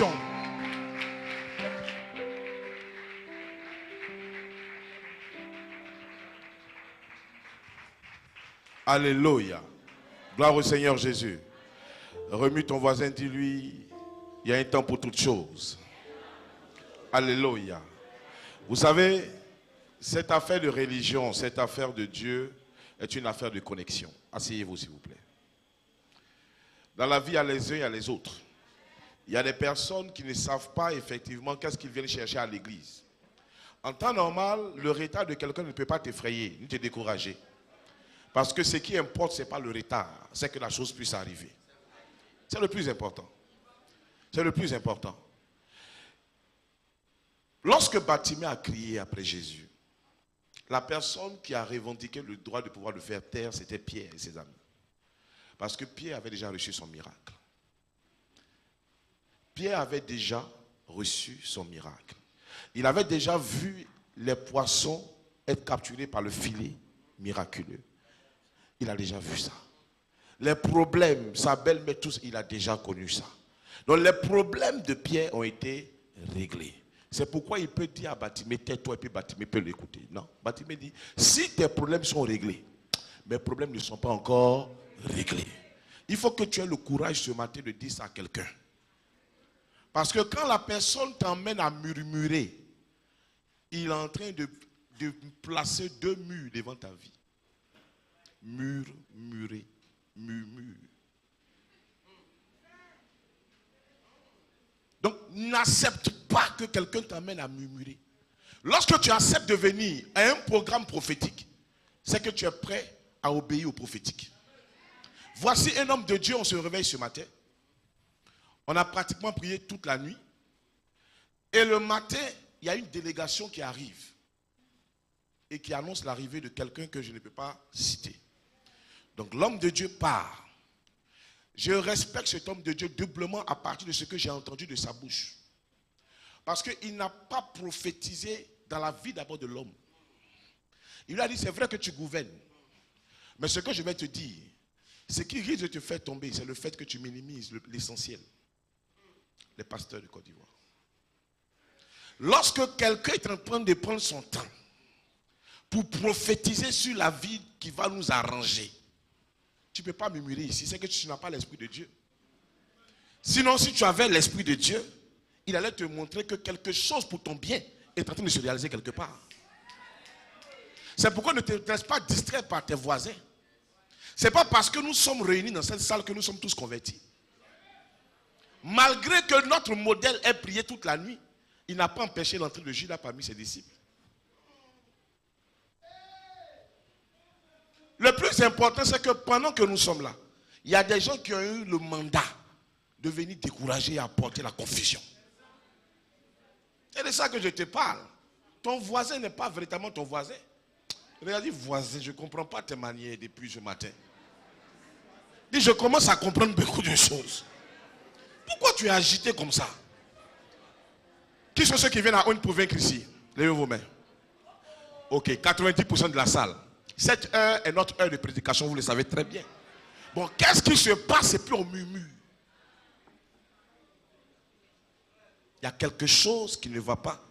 connexion. Alléluia. Gloire au Seigneur Jésus. Remue ton voisin, dis-lui, il y a un temps pour toutes choses. Alléluia. Vous savez, cette affaire de religion, cette affaire de Dieu est une affaire de connexion. Asseyez-vous s'il vous plaît. Dans la vie, il y a les uns, il y a les autres. Il y a des personnes qui ne savent pas effectivement qu'est-ce qu'ils viennent chercher à l'église. En temps normal, le retard de quelqu'un ne peut pas t'effrayer, ni te décourager. Parce que ce qui importe, ce n'est pas le retard, c'est que la chose puisse arriver. C'est le plus important. C'est le plus important. Lorsque Bartimée a crié après Jésus, la personne qui a revendiqué le droit de pouvoir le faire taire, c'était Pierre et ses amis. Parce que Pierre avait déjà reçu son miracle. Pierre avait déjà reçu son miracle. Il avait déjà vu les poissons être capturés par le filet miraculeux. Il a déjà vu ça. Les problèmes, sa belle-mère, tous, il a déjà connu ça. Donc les problèmes de Pierre ont été réglés. C'est pourquoi il peut dire à Bartimée, tais-toi, et puis Bartimée peut l'écouter. Non, Bartimée dit, si tes problèmes sont réglés, mes problèmes ne sont pas encore réglés. Il faut que tu aies le courage ce matin de dire ça à quelqu'un. Parce que quand la personne t'emmène à murmurer, il est en train de placer deux murs devant ta vie. Murmurer, murmure. Donc, n'accepte pas que quelqu'un t'amène à murmurer. Lorsque tu acceptes de venir à un programme prophétique, c'est que tu es prêt à obéir au prophétique. Voici un homme de Dieu, on se réveille ce matin. On a pratiquement prié toute la nuit. Et le matin, il y a une délégation qui arrive et qui annonce l'arrivée de quelqu'un que je ne peux pas citer. Donc l'homme de Dieu part. Je respecte cet homme de Dieu doublement à partir de ce que j'ai entendu de sa bouche. Parce qu'il n'a pas prophétisé dans la vie d'abord de l'homme. Il lui a dit, c'est vrai que tu gouvernes. Mais ce que je vais te dire, ce qui risque de te faire tomber, c'est le fait que tu minimises l'essentiel. Les pasteurs de Côte d'Ivoire. Lorsque quelqu'un est en train de prendre son temps pour prophétiser sur la vie qui va nous arranger, tu ne peux pas murmurer ici, c'est que tu n'as pas l'Esprit de Dieu. Sinon, si tu avais l'Esprit de Dieu, il allait te montrer que quelque chose pour ton bien est en train de se réaliser quelque part. C'est pourquoi ne te laisse pas distraire par tes voisins. Ce n'est pas parce que nous sommes réunis dans cette salle que nous sommes tous convertis. Malgré que notre modèle ait prié toute la nuit, il n'a pas empêché l'entrée de Judas parmi ses disciples. Le plus important, c'est que pendant que nous sommes là, il y a des gens qui ont eu le mandat de venir décourager et apporter la confusion. C'est de ça que je te parle. Ton voisin n'est pas véritablement ton voisin. Regarde, dis voisin, je ne comprends pas tes manières depuis ce matin. Dis, je commence à comprendre beaucoup de choses. Pourquoi tu es agité comme ça? Qui sont ceux qui viennent à une pour vaincre ici? Levez vos mains. Ok, 90% de la salle. Cette heure est notre heure de prédication, vous le savez très bien. Bon, qu'est-ce qui se passe et puis on murmure? Il y a quelque chose qui ne va pas.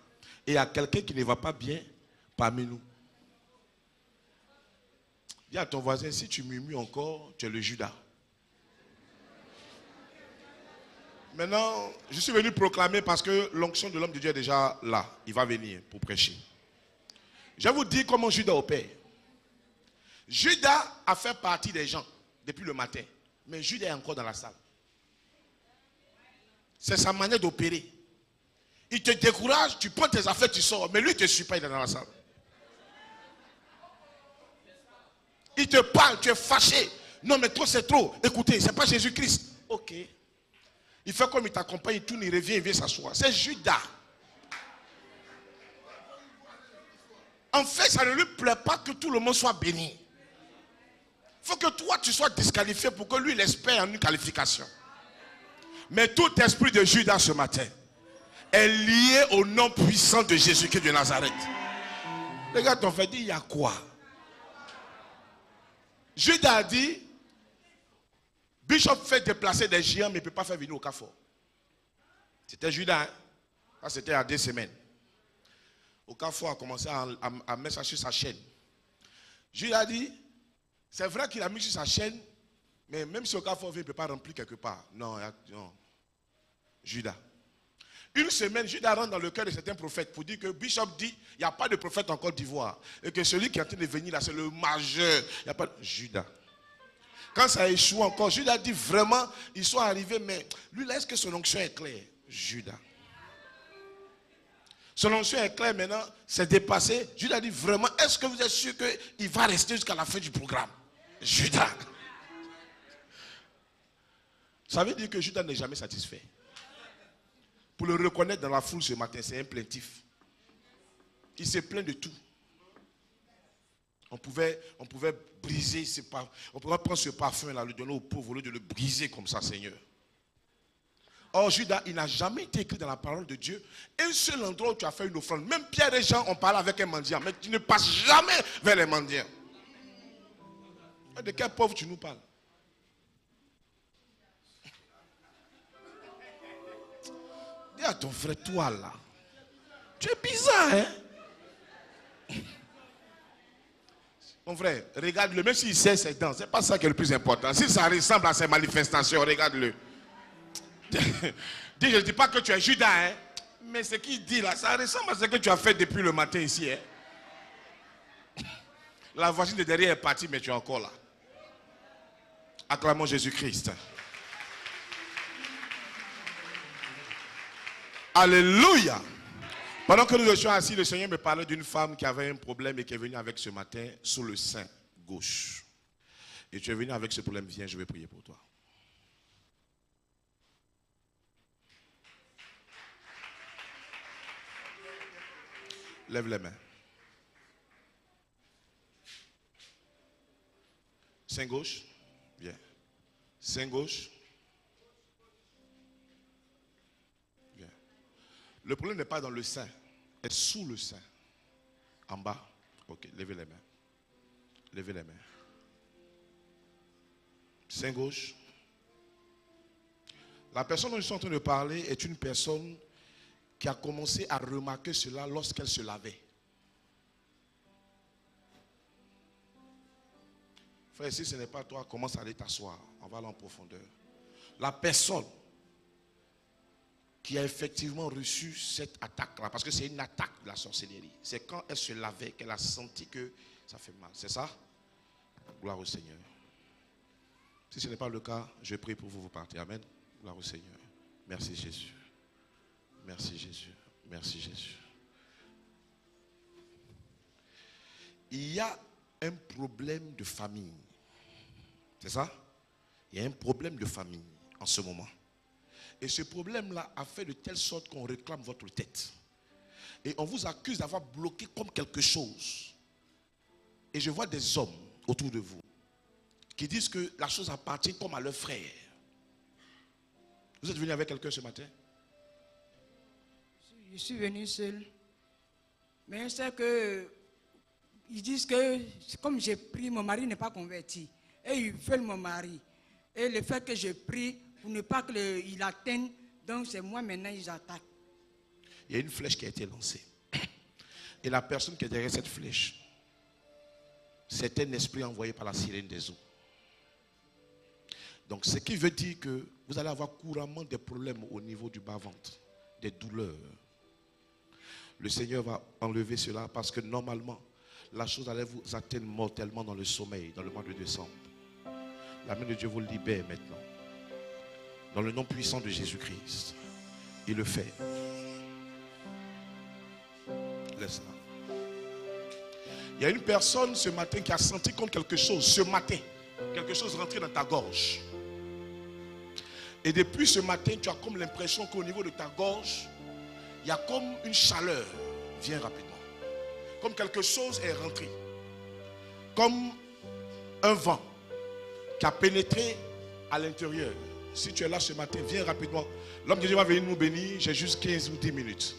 Et il y a quelqu'un qui ne va pas bien parmi nous. Dis à ton voisin, si tu murmures encore, tu es le Judas. Maintenant, je suis venu proclamer parce que l'onction de l'homme de Dieu est déjà là. Il va venir pour prêcher. Je vais vous dire comment Judas opère. Judas a fait partie des gens depuis le matin. Mais Judas est encore dans la salle. C'est sa manière d'opérer. Il te décourage, tu prends tes affaires, tu sors. Mais lui, il ne te suit pas, il est dans la salle. Il te parle, tu es fâché. Non, mais toi, c'est trop. Écoutez, ce n'est pas Jésus-Christ. Ok. Il fait comme il t'accompagne, il tourne, il revient, il vient s'asseoir. C'est Judas. En fait, ça ne lui plaît pas que tout le monde soit béni. Il faut que toi, tu sois disqualifié pour que lui, il espère en une qualification. Mais tout esprit de Judas ce matin est lié au nom puissant de Jésus-Christ de Nazareth. Regarde ton frère, dit, il y a quoi? Judas a dit, Bishop fait déplacer des géants, mais il ne peut pas faire venir au Carrefour. C'était Judas. Hein? Ça, c'était il y a 2 semaines. Okafor a commencé à mettre ça sur sa chaîne. Judas a dit, c'est vrai qu'il a mis sur sa chaîne, mais même si Okafor vient, il ne peut pas remplir quelque part. Non, non. Judas. Une semaine, Judas rentre dans le cœur de certains prophètes pour dire que Bishop dit il n'y a pas de prophète en Côte d'Ivoire. Et que celui qui est en train de venir là, c'est le majeur. Il n'y a pas de... Judas. Quand ça échoue encore, Judas dit vraiment, ils sont arrivés, mais lui là, est-ce que son onction est claire? Judas. Son onction est claire maintenant, c'est dépassé. Judas dit vraiment, est-ce que vous êtes sûr qu'il va rester jusqu'à la fin du programme? Judas. Ça veut dire que Judas n'est jamais satisfait. Pour le reconnaître dans la foule ce matin, c'est un plaintif. Il se plaint de tout. On pouvait briser ce parfum. On pourrait prendre ce parfum-là, le donner aux pauvres, au lieu de le briser comme ça, Seigneur. Or, Judas, il n'a jamais été écrit dans la parole de Dieu. Un seul endroit où tu as fait une offrande. Même Pierre et Jean ont parlé avec un mendiant. Mais tu ne passes jamais vers les mendiants. De quel pauvre tu nous parles? Dis à ton frère, toi là. Tu es bizarre, hein? Mon frère, regarde-le. Même s'il sait ses dents, ce n'est pas ça qui est le plus important. Si ça ressemble à ses manifestations, regarde-le. Je ne dis pas que tu es Judas, hein? Mais ce qu'il dit là, ça ressemble à ce que tu as fait depuis le matin ici. Hein? La voisine de derrière est partie, mais tu es encore là. Acclamons Jésus-Christ. Alléluia. Pendant que nous étions assis, le Seigneur me parlait d'une femme qui avait un problème et qui est venue avec ce matin sous le sein gauche. Et tu es venu avec ce problème, viens, je vais prier pour toi. Lève les mains. Sein gauche. Bien. Sein gauche. Bien. Le problème n'est pas dans le sein. C'est sous le sein. En bas. Ok. Levez les mains. Levez les mains. Sein gauche. La personne dont je suis en train de parler est une personne qui a commencé à remarquer cela lorsqu'elle se lavait. Frère, si ce n'est pas toi, commence à aller t'asseoir. On va aller en profondeur. La personne qui a effectivement reçu cette attaque-là, parce que c'est une attaque de la sorcellerie, c'est quand elle se lavait qu'elle a senti que ça fait mal. C'est ça? Gloire au Seigneur. Si ce n'est pas le cas, je prie pour vous, vous partez. Amen. Gloire au Seigneur. Merci Jésus. Merci Jésus. Merci Jésus. Il y a un problème de famille. C'est ça? Il y a un problème de famille en ce moment. Et ce problème-là a fait de telle sorte qu'on réclame votre tête. Et on vous accuse d'avoir bloqué comme quelque chose. Et je vois des hommes autour de vous qui disent que la chose appartient comme à leur frère. Vous êtes venu avec quelqu'un ce matin? Je suis venu seul. Mais c'est que ils disent que comme j'ai pris, mon mari n'est pas converti. Et ils veulent mon mari. Et le fait que je prie pour ne pas qu'il atteigne, donc c'est moi maintenant ils attaquent. Il y a une flèche qui a été lancée. Et la personne qui est derrière cette flèche, c'est un esprit envoyé par la sirène des eaux. Donc ce qui veut dire que vous allez avoir couramment des problèmes au niveau du bas-ventre, des douleurs. Le Seigneur va enlever cela parce que normalement, la chose allait vous atteindre mortellement dans le sommeil, dans le mois de décembre. La main de Dieu vous libère maintenant. Dans le nom puissant de Jésus-Christ. Il le fait. Laisse-la. Il y a une personne ce matin qui a senti comme quelque chose, ce matin, quelque chose rentrer dans ta gorge. Et depuis ce matin, tu as comme l'impression qu'au niveau de ta gorge, il y a comme une chaleur. Viens rapidement. Comme quelque chose est rentré. Comme un vent qui a pénétré à l'intérieur. Si tu es là ce matin, viens rapidement. L'homme de Dieu va venir nous bénir. J'ai juste 15 ou 10 minutes.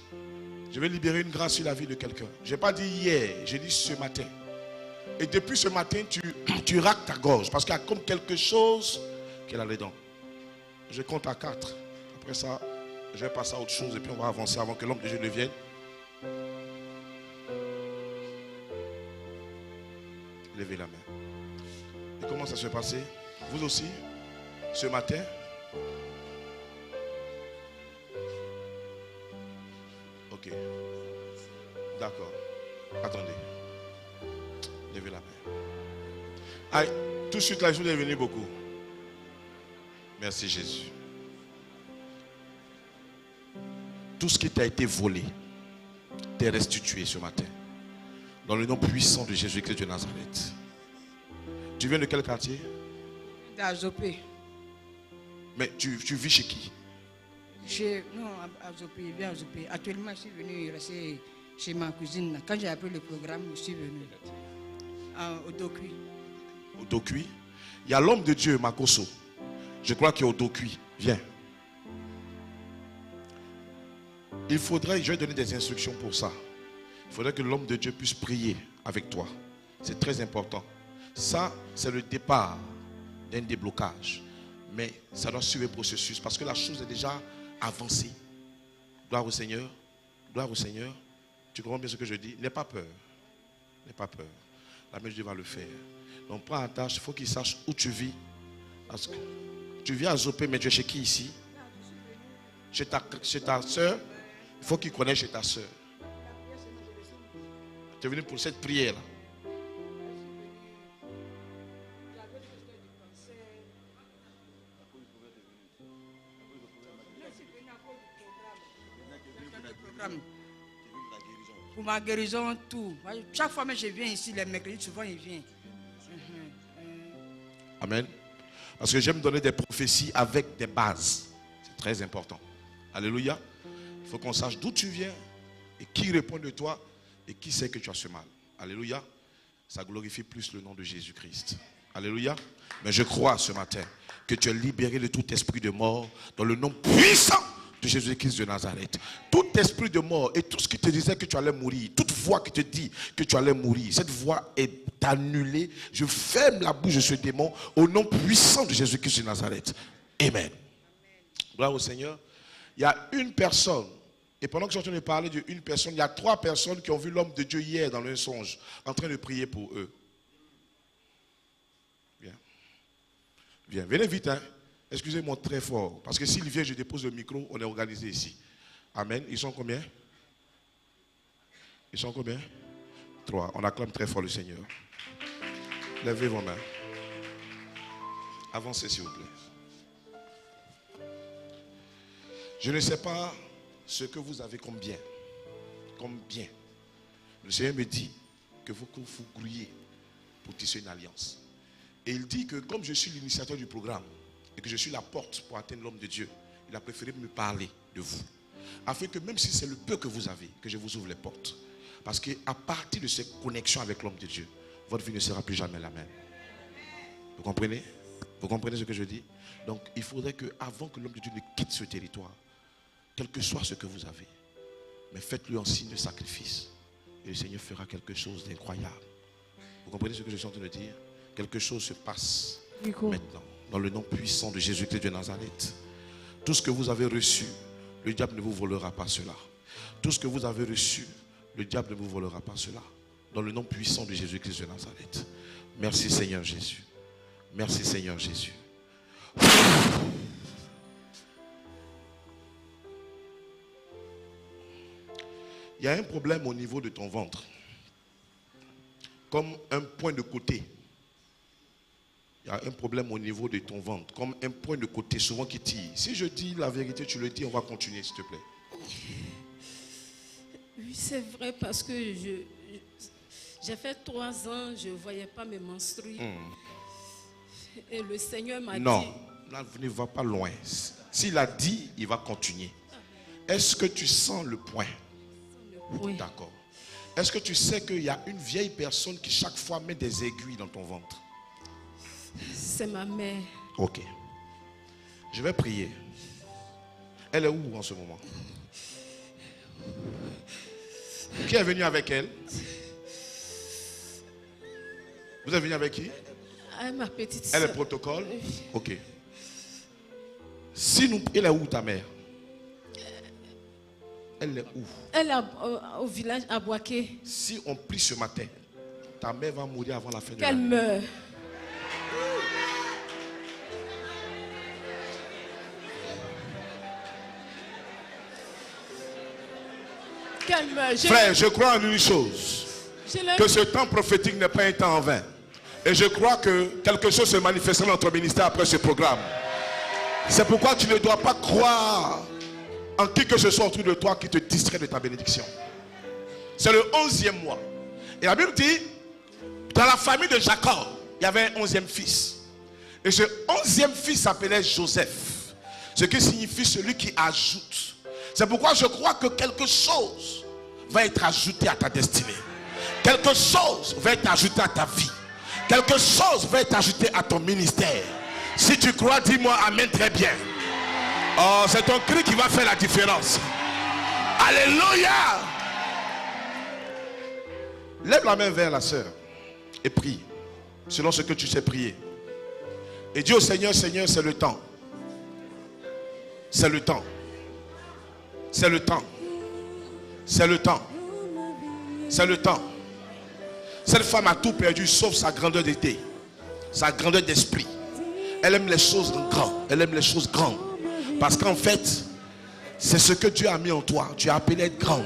Je vais libérer une grâce sur la vie de quelqu'un. Je n'ai pas dit hier, j'ai dit ce matin. Et depuis ce matin, tu raques ta gorge. Parce qu'il y a comme quelque chose qui est là-dedans. Je compte à 4. Après ça, Je vais passer à autre chose et puis on va avancer avant que l'homme de Dieu ne vienne. Levez la main. Et comment ça se passait? Vous aussi, ce matin? Ok. D'accord. Attendez. Levez la main. Aïe, tout de suite là, je vous ai venu beaucoup. Merci Jésus. Tout ce qui t'a été volé t'est restitué ce matin. Dans le nom puissant de Jésus-Christ de Nazareth. Tu viens de quel quartier? D'Azopé. Mais tu vis chez qui? Non, à Azopé, il vient à Azopé. Actuellement, je suis venu rester chez ma cousine. Quand j'ai appris le programme, je suis venu au Dokui. Au Dokui? Il y a l'homme de Dieu, Makoso. Je crois qu'il est au Dokui. Viens. Il faudrait, je vais donner des instructions pour ça. Il faudrait que l'homme de Dieu puisse prier avec toi. C'est très important. Ça, c'est le départ d'un déblocage. Mais ça doit suivre le processus parce que la chose est déjà avancée. Gloire au Seigneur. Gloire au Seigneur. Tu comprends bien ce que je dis? N'aie pas peur. N'aie pas peur. La main de Dieu va le faire. Donc prends en tâche, il faut qu'il sache où tu vis. Parce que tu vis à Zopé, mais tu es chez qui ici? Chez ta soeur? Il faut qu'il connaisse chez ta soeur. Tu es venu pour cette prière-là. Pour ma guérison, tout. Chaque fois que je viens ici, les mercredis, souvent il vient. Amen. Parce que j'aime donner des prophéties avec des bases. C'est très important. Alléluia. Il faut qu'on sache d'où tu viens et qui répond de toi et qui sait que tu as ce mal. Alléluia. Ça glorifie plus le nom de Jésus-Christ. Alléluia. Mais je crois ce matin que tu es libéré de tout esprit de mort dans le nom puissant de Jésus-Christ de Nazareth. Tout esprit de mort et tout ce qui te disait que tu allais mourir, toute voix qui te dit que tu allais mourir, cette voix est annulée. Je ferme la bouche de ce démon au nom puissant de Jésus-Christ de Nazareth. Amen. Gloire au Seigneur. Il y a une personne, et pendant que je suis en train de parler d'une personne, il y a 3 personnes qui ont vu l'homme de Dieu hier dans un songe, en train de prier pour eux. Viens. Viens, venez vite, hein. Excusez-moi très fort, parce que s'il vient, je dépose le micro, on est organisé ici. Amen. Ils sont combien? Ils sont combien? 3. On acclame très fort le Seigneur. Levez vos mains. Avancez s'il vous plaît. Je ne sais pas ce que vous avez comme bien. Comme bien. Le Seigneur me dit que vous grouillez pour tisser une alliance. Et il dit que comme je suis l'initiateur du programme, et que je suis la porte pour atteindre l'homme de Dieu, il a préféré me parler de vous. Afin que même si c'est le peu que vous avez, que je vous ouvre les portes. Parce qu'à partir de cette connexion avec l'homme de Dieu, votre vie ne sera plus jamais la même. Vous comprenez? Vous comprenez ce que je dis? Donc il faudrait que, avant que l'homme de Dieu ne quitte ce territoire, quel que soit ce que vous avez, mais faites-le en signe de sacrifice. Et le Seigneur fera quelque chose d'incroyable. Vous comprenez ce que je suis en train de dire? Quelque chose se passe maintenant. Dans le nom puissant de Jésus-Christ de Nazareth. Tout ce que vous avez reçu, le diable ne vous volera pas cela. Tout ce que vous avez reçu, le diable ne vous volera pas cela. Dans le nom puissant de Jésus-Christ de Nazareth. Merci Seigneur Jésus. Merci Seigneur Jésus. Il y a un problème au niveau de ton ventre. Comme un point de côté. Il y a un problème au niveau de ton ventre. Comme un point de côté souvent qui tire. Si je dis la vérité, tu le dis, on va continuer s'il te plaît. Oui, c'est vrai parce que j'ai fait 3 ans, je ne voyais pas mes menstrues. Et le Seigneur m'a dit... Non, là, ne va pas loin. S'il a dit, il va continuer. Est-ce que tu sens le point? Oui. D'accord. Est-ce que tu sais qu'il y a une vieille personne qui chaque fois met des aiguilles dans ton ventre? C'est ma mère. Ok. Je vais prier. Elle est où en ce moment? Qui est venu avec elle? Vous êtes venu avec qui? Ah, ma petite Elle soeur. est protocole? Ok. Si nous, elle est où ta mère? Elle est où? Elle est au village à Boaké. Si on prie ce matin, ta mère va mourir avant la fin de Qu'elle l'année. meure. Qu'elle meure. Frère, je crois en une chose. Que ce temps prophétique n'est pas un temps en vain. Et je crois que quelque chose se manifestera dans ton ministère après ce programme. C'est pourquoi tu ne dois pas croire en qui que ce soit autour de toi qui te distrait de ta bénédiction. C'est le 11e mois. Et la Bible dit, dans la famille de Jacob, il y avait un 11e fils. Et ce 11e fils s'appelait Joseph. Ce qui signifie celui qui ajoute. C'est pourquoi je crois que quelque chose va être ajouté à ta destinée. Quelque chose va être ajouté à ta vie. Quelque chose va être ajouté à ton ministère. Si tu crois, dis-moi amen très bien. Oh, c'est ton cri qui va faire la différence. Alléluia. Lève la main vers la sœur et prie selon ce que tu sais prier. Et dis au Seigneur, Seigneur, c'est le temps. C'est le temps. C'est le temps. C'est le temps. C'est le temps. Cette femme a tout perdu sauf sa grandeur d'été, sa grandeur d'esprit. Elle aime les choses grandes. Elle aime les choses grandes. Parce qu'en fait, c'est ce que Dieu a mis en toi. Tu as appelé à être grand.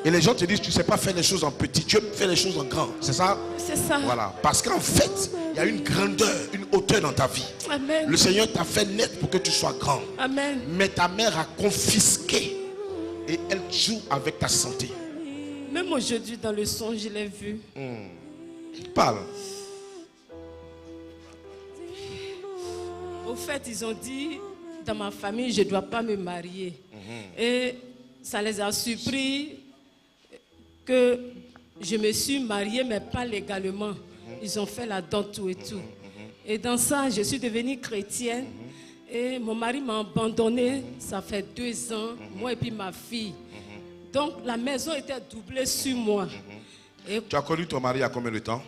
Et les gens te disent, tu ne sais pas faire les choses en petit. Tu aimes faire les choses en grand. C'est ça? C'est ça. Voilà. Parce qu'en fait, il y a une grandeur, une hauteur dans ta vie. Amen. Le Seigneur t'a fait naître pour que tu sois grand. Amen. Mais ta mère a confisqué. Et elle joue avec ta santé. Même aujourd'hui, dans le son, je l'ai vu. Parle. Au fait, ils ont dit, dans ma famille, je ne dois pas me marier. Et ça les a surpris que je me suis mariée, mais pas légalement. Ils ont fait la dot, tout et tout. Et dans ça, je suis devenue chrétienne. Et mon mari m'a abandonnée. Ça fait 2 ans, moi et puis ma fille. Donc la maison était doublée sur moi. Et Tu as connu ton mari il y a combien de temps?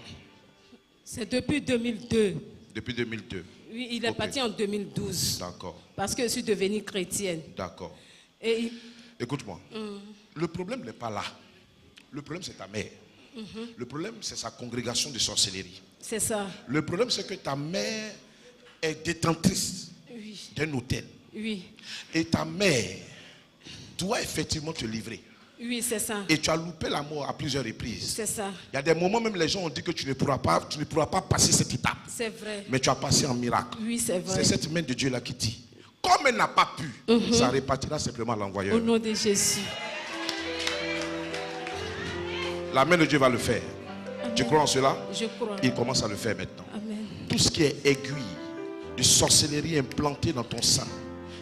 c'est depuis 2002. Depuis 2002. Oui, il est parti en 2012. D'accord. Parce que je suis devenue chrétienne. D'accord. Et Écoute-moi. Le problème n'est pas là. Le problème, c'est ta mère. Le problème, c'est sa congrégation de sorcellerie. c'est ça. Le problème, c'est que ta mère est détentrice Oui. d'un hôtel. Oui. Et ta mère doit effectivement te livrer. Oui, c'est ça. Et tu as loupé la mort à plusieurs reprises. C'est ça. Il y a des moments même les gens ont dit que tu ne pourras pas passer cette étape. C'est vrai. Mais tu as passé en miracle. Oui, c'est vrai. C'est cette main de Dieu là qui dit. Comme elle n'a pas pu, ça répartira simplement à l'envoyeur. Au nom de Jésus. La main de Dieu va le faire. Amen. Tu crois en cela? Je crois. Il commence à le faire maintenant. Amen. Tout ce qui est aiguille de sorcellerie implantée dans ton sein,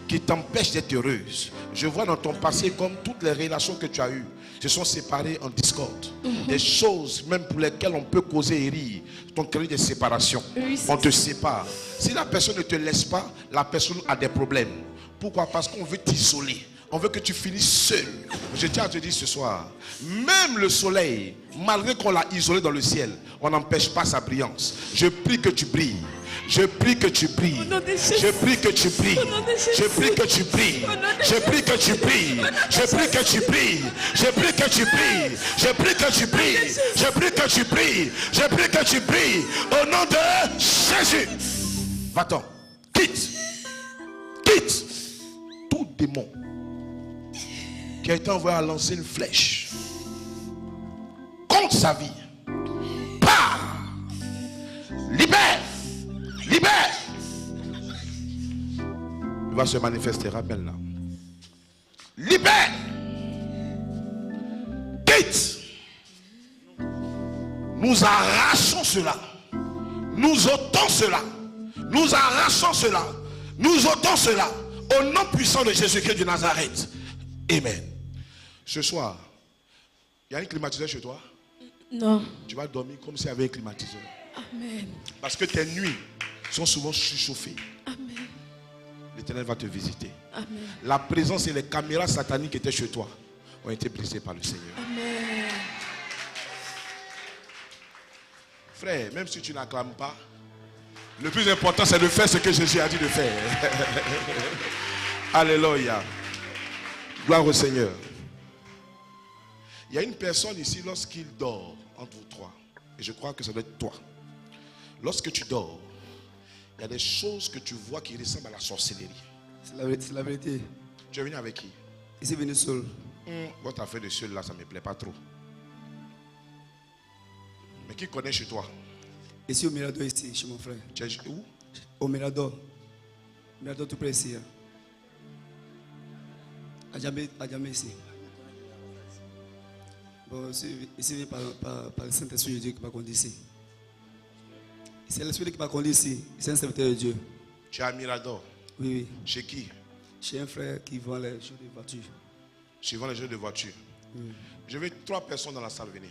qui t'empêche d'être heureuse. Je vois dans ton passé comme toutes les relations que tu as eues se sont séparées en discorde. Des choses même pour lesquelles on peut causer et rire. Ton cri de séparation. Oui, On te sépare. Si la personne ne te laisse pas, la personne a des problèmes. Pourquoi? Parce qu'on veut t'isoler. On veut que tu finisses seul. Je tiens à te dire ce soir, même le soleil, malgré qu'on l'a isolé dans le ciel, on n'empêche pas sa brillance. Je prie que tu brilles. Je prie que tu brilles. Au nom de Jésus. Je prie que tu brilles. Au nom de Jésus. Je prie que tu brilles. Au nom de Je prie que tu brilles. Je prie que tu brilles. Je prie que tu brilles. Je prie que tu brilles. Je prie que tu brilles. Je prie que tu brilles. Au nom de Jésus. Va-t'en. Quitte. Quitte. Tout démon qui a été envoyé à lancer une flèche contre sa vie. Pars. Libère. Libère. Il va se manifester, rappelle-la. Libère. Quitte. Nous arrachons cela. Nous ôtons cela. Nous arrachons cela. Nous ôtons cela. Au nom puissant de Jésus-Christ de Nazareth. Amen. Ce soir, il y a un climatiseur chez toi. Non. Tu vas dormir comme s'il y avait un climatiseur. Amen. Parce que tes nuits sont souvent surchauffées. Amen. L'Éternel va te visiter. Amen. La présence et les caméras sataniques qui étaient chez toi ont été brisées par le Seigneur. Amen. Frère, même si tu n'acclames pas, le plus important c'est de faire ce que Jésus a dit de faire. Alléluia. Gloire au Seigneur. Il y a une personne ici, lorsqu'il dort, entre vous trois, et je crois que ça doit être toi. Lorsque tu dors, il y a des choses que tu vois qui ressemblent à la sorcellerie. C'est la vérité. Tu es venu avec qui? Il s'est venu seul. Votre affaire de seul là, ça ne me plaît pas trop. Mais qui connaît chez toi? Ici au Mirador, ici, chez mon frère. Tu es où? Au Mirador. Mirador tout près ici. À Djamé ici. Bon, ici par le Saint-Esprit de Dieu qui m'a conduit ici. C'est l'Esprit qui m'a conduit ici. C'est un serviteur de Dieu. Tu es à Mirador? Oui, oui. Chez qui? Chez un frère qui vend les jeux de voiture. Suivant les jeux de voiture. Oui. Je veux 3 personnes dans la salle, venez.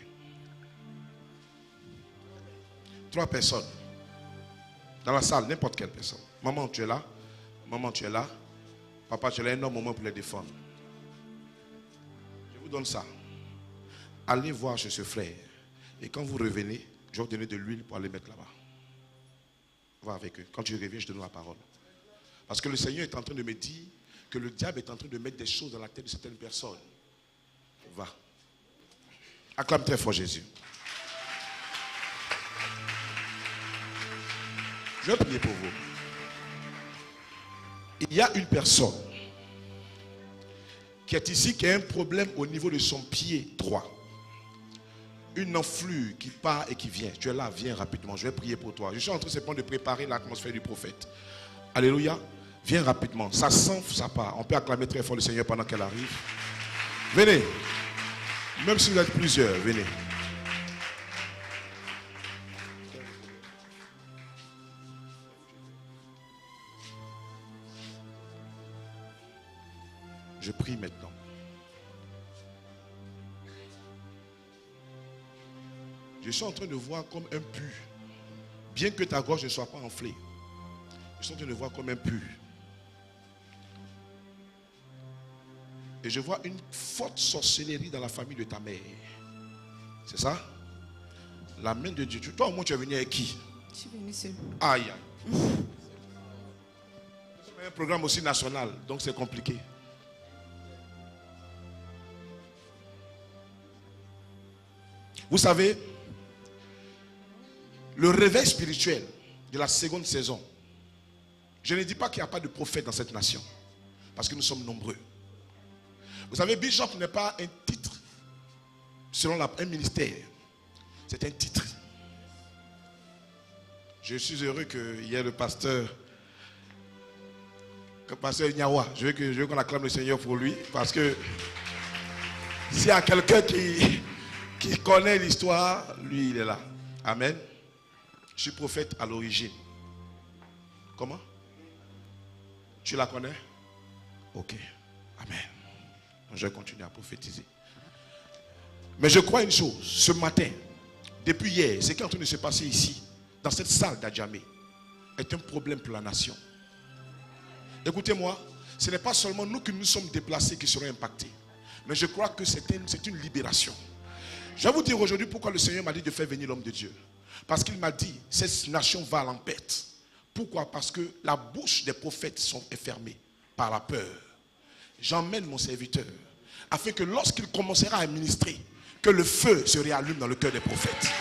3 personnes. Dans la salle, n'importe quelle personne. Maman, tu es là. Maman, tu es là. Papa, tu es là. Un homme au moins pour les défendre. Je vous donne ça. Allez voir chez ce frère. Et quand vous revenez, je vais vous donner de l'huile pour aller mettre là-bas. Va avec eux. Quand tu reviens, je te donne la parole. Parce que le Seigneur est en train de me dire que le diable est en train de mettre des choses dans la tête de certaines personnes. Va. Acclame très fort Jésus. Je vais prier pour vous. Il y a une personne qui est ici, qui a un problème au niveau de son pied droit. Une enflure qui part et qui vient. Tu es là, viens rapidement. Je vais prier pour toi. Je suis en train de préparer l'atmosphère du prophète. Alléluia. Viens rapidement. Ça s'enfle, ça part. On peut acclamer très fort le Seigneur pendant qu'elle arrive. Venez. Même si vous êtes plusieurs, venez. Je prie maintenant. Je suis en train de voir comme un pu. Bien que ta gorge ne soit pas enflée. Je suis en train de voir comme un pu. Et je vois une forte sorcellerie dans la famille de ta mère. C'est ça? La main de Dieu. Toi au moins tu es venu avec qui? Je suis venue seule. Aïe. C'est un programme aussi national, donc c'est compliqué. Vous savez, le réveil spirituel de la seconde saison, je ne dis pas qu'il n'y a pas de prophète dans cette nation, parce que nous sommes nombreux. Vous savez, Bishop n'est pas un titre selon un ministère, c'est un titre. Je suis heureux qu'il y ait le pasteur Nyawa. Je veux qu'on acclame le Seigneur pour lui, parce que s'il y a quelqu'un qui connaît l'histoire, lui il est là. Amen. Je suis prophète à l'origine. Comment? Tu la connais? Ok. Amen. Je vais continuer à prophétiser. Mais je crois une chose. Ce matin, depuis hier, ce qui est en train de se passer ici, dans cette salle d'Adjamé, est un problème pour la nation. Écoutez-moi, ce n'est pas seulement nous qui nous sommes déplacés qui serons impactés. Mais je crois que c'est une libération. Je vais vous dire aujourd'hui pourquoi le Seigneur m'a dit de faire venir l'homme de Dieu. Parce qu'il m'a dit, cette nation va à l'empête. Pourquoi? Parce que la bouche des prophètes est fermée par la peur. J'emmène mon serviteur afin que lorsqu'il commencera à ministrer, que le feu se réallume dans le cœur des prophètes.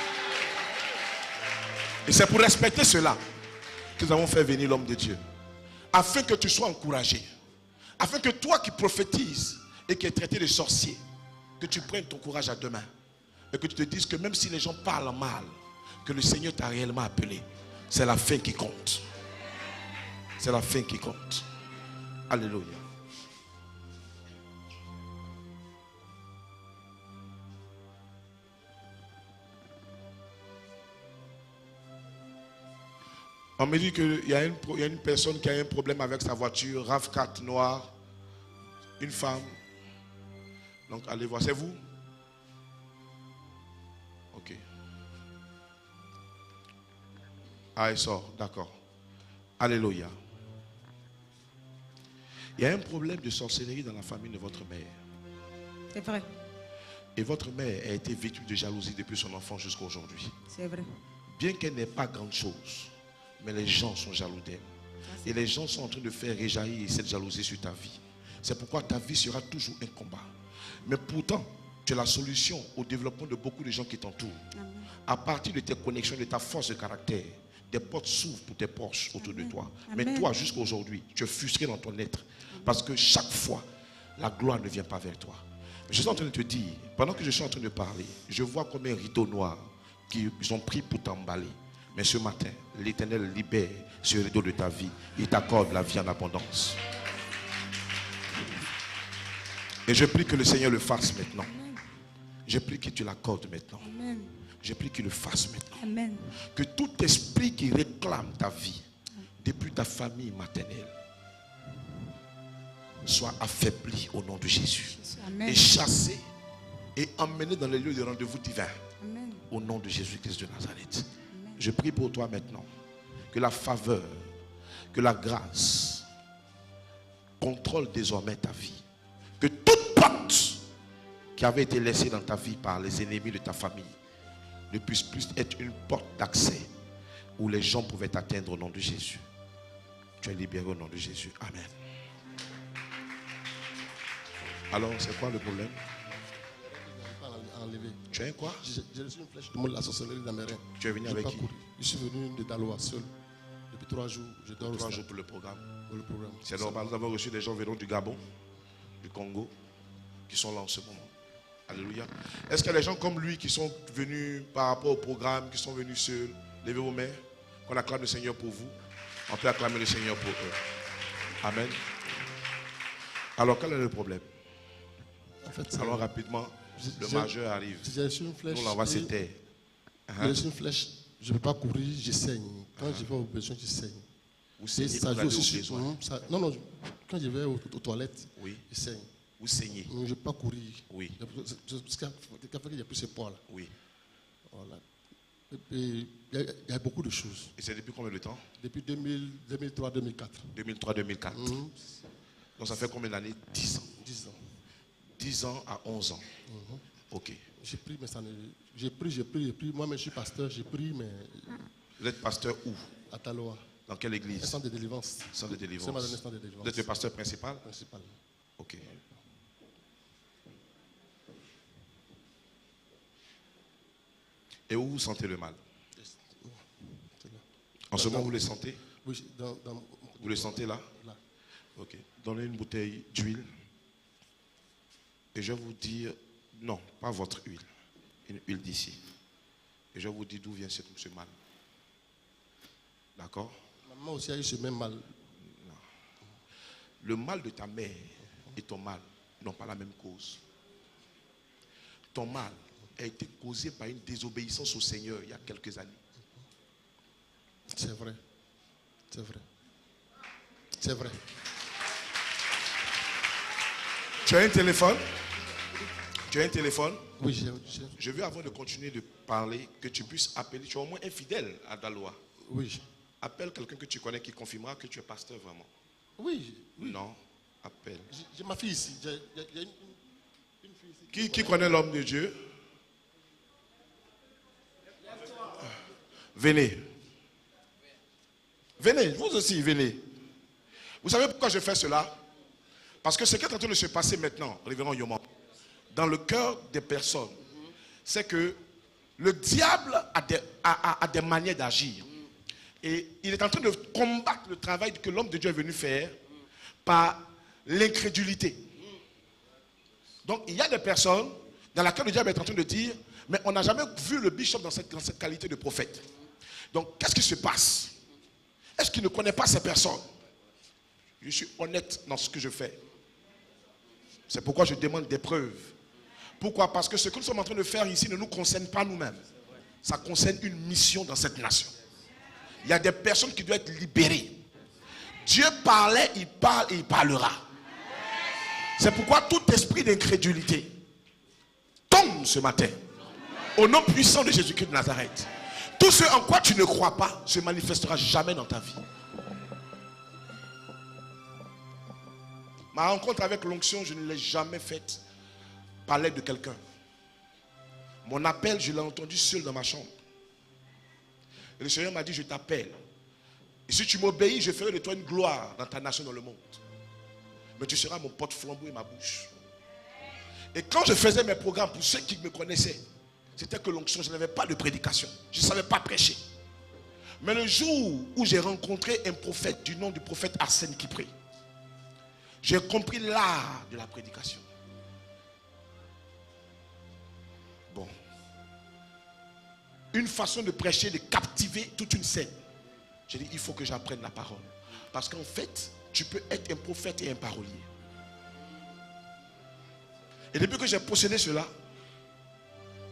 Et c'est pour respecter cela que nous avons fait venir l'homme de Dieu. Afin que tu sois encouragé. Afin que toi qui prophétises et qui es traité de sorcier, que tu prennes ton courage à deux mains. Et que tu te dises que même si les gens parlent mal, que le Seigneur t'a réellement appelé. C'est la fin qui compte. C'est la fin qui compte. Alléluia. On me dit qu'il y a une personne qui a un problème avec sa voiture, RAV4 noir, une femme. Donc allez voir, c'est vous? Ok. Ah, il sort, d'accord. Alléluia. Il y a un problème de sorcellerie dans la famille de votre mère. C'est vrai. Et votre mère a été victime de jalousie depuis son enfant jusqu'à aujourd'hui. C'est vrai. Bien qu'elle n'ait pas grand chose, mais les gens sont jaloux d'elle. Et les gens sont en train de faire réjaillir cette jalousie sur ta vie. C'est pourquoi ta vie sera toujours un combat. Mais pourtant, Tu es la solution au développement de beaucoup de gens qui t'entourent. À partir de tes connexions, de ta force de caractère, des portes s'ouvrent pour tes proches autour de toi. Amen. Mais toi, jusqu'à aujourd'hui, tu es frustré dans ton être. Parce que chaque fois, la gloire ne vient pas vers toi. Je suis en train de te dire, pendant que je suis en train de parler, je vois comme un rideau noir qu'ils ont pris pour t'emballer. Mais ce matin, l'Éternel libère ce rideau de ta vie. Il t'accorde la vie en abondance. Et je prie que le Seigneur le fasse maintenant. Je prie que tu l'accordes maintenant. Amen. Je prie qu'il le fasse maintenant. Amen. Que tout esprit qui réclame ta vie, depuis ta famille maternelle, soit affaibli au nom de Jésus. Amen. Et chassé et emmené dans les lieux de rendez-vous divins. Amen. Au nom de Jésus-Christ de Nazareth. Je prie pour toi maintenant. Que la faveur, que la grâce contrôle désormais ta vie. Que toute porte qui avait été laissée dans ta vie par les ennemis de ta famille ne puisse plus être une porte d'accès où les gens pouvaient t'atteindre au nom de Jésus. Tu es libéré au nom de Jésus. Amen. Alors, c'est quoi le problème? Tu as un quoi? J'ai reçu une flèche de la sorcellerie d'Amérique. Tu es venu avec qui? Je suis venu de Daloa seul. Depuis 3 jours, je dors au 3 stade jours pour le programme. pour le programme. C'est normal, nous avons reçu des gens venant du Gabon, du Congo, qui sont là en ce moment. Alléluia. Est-ce qu'il y a des gens comme lui qui sont venus par rapport au programme, qui sont venus seuls? Levez vos mains, qu'on acclame le Seigneur pour vous. On peut acclamer le Seigneur pour eux. Amen. Alors, quel est le problème? En fait, Alors, rapidement, le majeur arrive. j'ai reçu une flèche. Nous, on va se taire. J'ai reçu une flèche. Je ne peux pas courir, je saigne. Quand je vais aux besoins, je saigne. Vous Et saignez ça pour joue aller aussi aux sur. besoins. Non, quand je vais aux toilettes, Oui. je saigne. Vous saignez. Je ne peux pas courir. Oui. C'est ce qui a fait qu'il n'y a plus ce poids-là. Oui. Voilà. Et puis, il y a beaucoup de choses. Et c'est depuis combien de temps? Depuis 2003-2004. 2003-2004. Donc ça fait combien d'années? 10 ans. 10 ans. 10 ans à 11 ans. Ok. J'ai pris, mais ça ne. J'ai pris. Moi-même, je suis pasteur, j'ai pris, mais Vous êtes pasteur où? à Taloa. Dans quelle Un église? centre de délivrance. Centre de délivrance. C'est ma donné centre de délivrance. Vous êtes le pasteur principal? Principal. Ok. Et où vous sentez le mal? C'est là. En ce moment, vous le sentez? Oui, Vous le sentez là? là. Ok. Donnez une bouteille d'huile. Et je vais vous dire, non, pas votre huile. Une huile d'ici. Et je vais vous dire d'où vient ce mal. D'accord? Maman aussi a eu ce même mal. Le mal de ta mère et ton mal n'ont pas la même cause. Ton mal a été causé par une désobéissance au Seigneur il y a quelques années. C'est vrai. C'est vrai. C'est vrai. Tu as un téléphone? Tu as un téléphone? Oui, Je veux, avant de continuer de parler, que tu puisses appeler. Tu es au moins infidèle à Daloa. oui. Appelle quelqu'un que tu connais qui confirmera que tu es pasteur vraiment. Oui. Non, appelle. J'ai ma fille ici. Il y a une fille ici. Qui connaît l'homme de Dieu? Venez. Venez, vous aussi, venez. Vous savez pourquoi je fais cela? Parce que ce qui est en train de se passer maintenant, révérend Yoma, dans le cœur des personnes, c'est que le diable a des manières d'agir. Et il est en train de combattre le travail que l'homme de Dieu est venu faire par l'incrédulité. Donc il y a des personnes dans lesquelles le diable est en train de dire, mais on n'a jamais vu le bishop dans cette qualité de prophète. Donc qu'est-ce qui se passe? Est-ce qu'il ne connaît pas ces personnes? Je suis honnête dans ce que je fais. C'est pourquoi je demande des preuves. Pourquoi? Parce que ce que nous sommes en train de faire ici ne nous concerne pas nous-mêmes. Ça concerne une mission dans cette nation. Il y a des personnes qui doivent être libérées. Dieu parlait, il parle et il parlera. C'est pourquoi tout esprit d'incrédulité tombe ce matin. Au nom puissant de Jésus-Christ de Nazareth. Tout ce en quoi tu ne crois pas se manifestera jamais dans ta vie. Ma rencontre avec l'onction, je ne l'ai jamais faite par l'aide de quelqu'un. Mon appel, je l'ai entendu seul dans ma chambre. Et le Seigneur m'a dit, je t'appelle. Et si tu m'obéis, je ferai de toi une gloire dans ta nation, dans le monde. Mais tu seras mon porte-flambeau et ma bouche. Et quand je faisais mes programmes, pour ceux qui me connaissaient, c'était que l'onction, je n'avais pas de prédication. Je ne savais pas prêcher. Mais le jour où j'ai rencontré un prophète du nom du prophète Arsène Kipré, j'ai compris l'art de la prédication. Bon. Une façon de prêcher, de captiver toute une scène. J'ai dit, il faut que j'apprenne la parole. Parce qu'en fait, tu peux être un prophète et un parolier. Et depuis que j'ai possédé cela,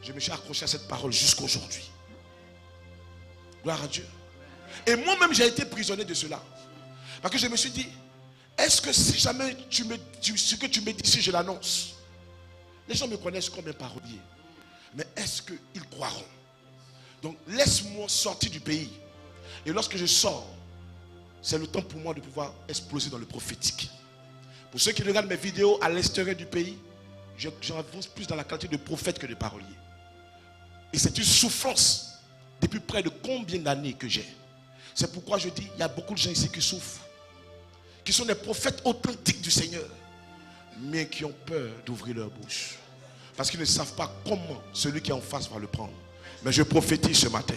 je me suis accroché à cette parole jusqu'à aujourd'hui. Gloire à Dieu. Et moi-même, j'ai été prisonnier de cela. Parce que je me suis dit, est-ce que si jamais ce que tu me dis, si je l'annonce, les gens me connaissent comme un parolier. Mais est-ce qu'ils croiront? Donc, laisse-moi sortir du pays. Et lorsque je sors, c'est le temps pour moi de pouvoir exploser dans le prophétique. Pour ceux qui regardent mes vidéos à l'extérieur du pays, j'avance plus dans la qualité de prophète que de parolier. Et c'est une souffrance depuis près de combien d'années que j'ai. C'est pourquoi je dis, il y a beaucoup de gens ici qui souffrent, qui sont des prophètes authentiques du Seigneur, mais qui ont peur d'ouvrir leur bouche. Parce qu'ils ne savent pas comment celui qui est en face va le prendre. Mais je prophétise ce matin.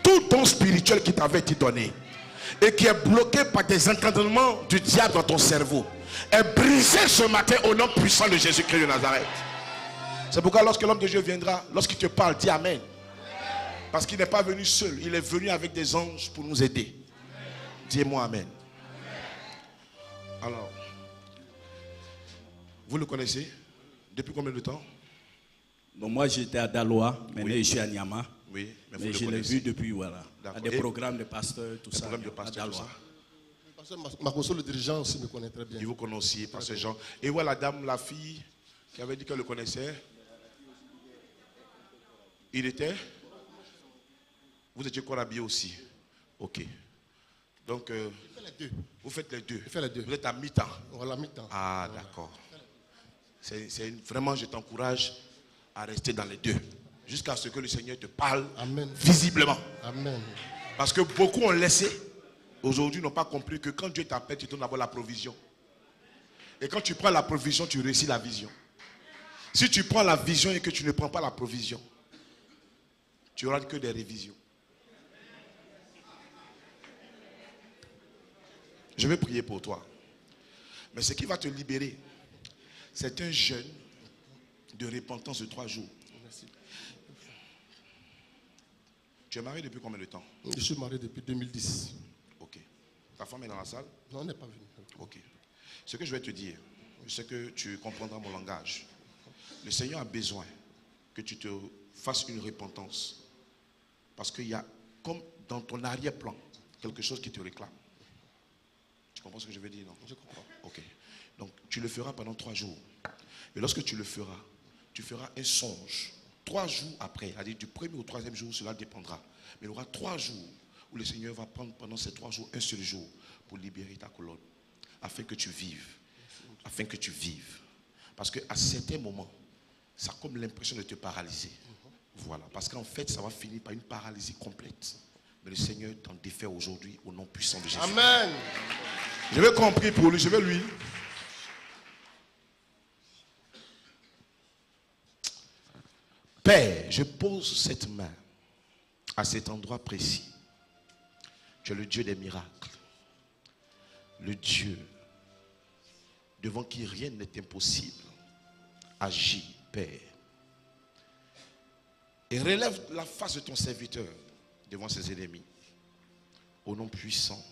Tout don spirituel qui t'avait été donné et qui est bloqué par des encadrements du diable dans ton cerveau est brisé ce matin au nom puissant de Jésus-Christ de Nazareth. C'est pourquoi lorsque l'homme de Dieu viendra, lorsqu'il te parle, dis Amen. Parce qu'il n'est pas venu seul, il est venu avec des anges pour nous aider. Dis-moi Amen. Alors, vous le connaissez? Depuis combien de temps? Bon, moi j'étais à Daloa, maintenant Oui. je suis à Niama. Oui, Mais je l'ai vu depuis, voilà. À des Et programmes de pasteurs, tout ça. Problème de pasteur, à tout ça. Daloa. Pasteur Makoso, le dirigeant aussi me connaît très bien. Il vous connaît aussi par ces gens. Et voilà la dame, la fille, qui avait dit qu'elle le connaissait. Il était. Vous étiez encore habillé aussi. Ok. Donc, vous faites les deux. Je fais les deux. Vous êtes à mi-temps. Voilà, mi-temps. Ah, d'accord. Vraiment, je t'encourage à rester dans les deux. Jusqu'à ce que le Seigneur te parle Amen. visiblement. Amen. Parce que beaucoup ont laissé. Aujourd'hui, n'ont pas compris que quand Dieu t'appelle, tu donnes d'abord la provision. Et quand tu prends la provision, tu réussis la vision. Si tu prends la vision et que tu ne prends pas la provision, tu n'auras que des révisions. Je vais prier pour toi. Mais ce qui va te libérer, c'est un jeûne de repentance de 3 jours. Merci. Tu es marié depuis combien de temps? Je suis marié depuis 2010. Ok. Ta femme est dans la salle? Non, on n'est pas venu. Ok. Ce que je vais te dire, je sais que tu comprendras mon langage. Le Seigneur a besoin que tu te fasses une repentance. Parce qu'il y a, comme dans ton arrière-plan, quelque chose qui te réclame. Tu comprends ce que je veux dire, non? Je comprends. Ok. Donc, tu le feras pendant 3 jours. Et lorsque tu le feras, tu feras un songe. 3 jours après, c'est-à-dire du premier au 3e jour, cela dépendra. Mais il y aura 3 jours où le Seigneur va prendre pendant ces 3 jours un seul jour pour libérer ta colonne. Afin que tu vives. Afin que tu vives. Parce qu'à certains moments, ça a comme l'impression de te paralyser. Voilà. Parce qu'en fait, ça va finir par une paralysie complète. Mais le Seigneur t'en défait aujourd'hui au nom puissant de Jésus. Amen. Je vais compris pour lui, je vais lui. Père, je pose cette main à cet endroit précis. Tu es le Dieu des miracles. Le Dieu devant qui rien n'est impossible. Agis, Père. Et relève la face de ton serviteur devant ses ennemis. Au nom puissant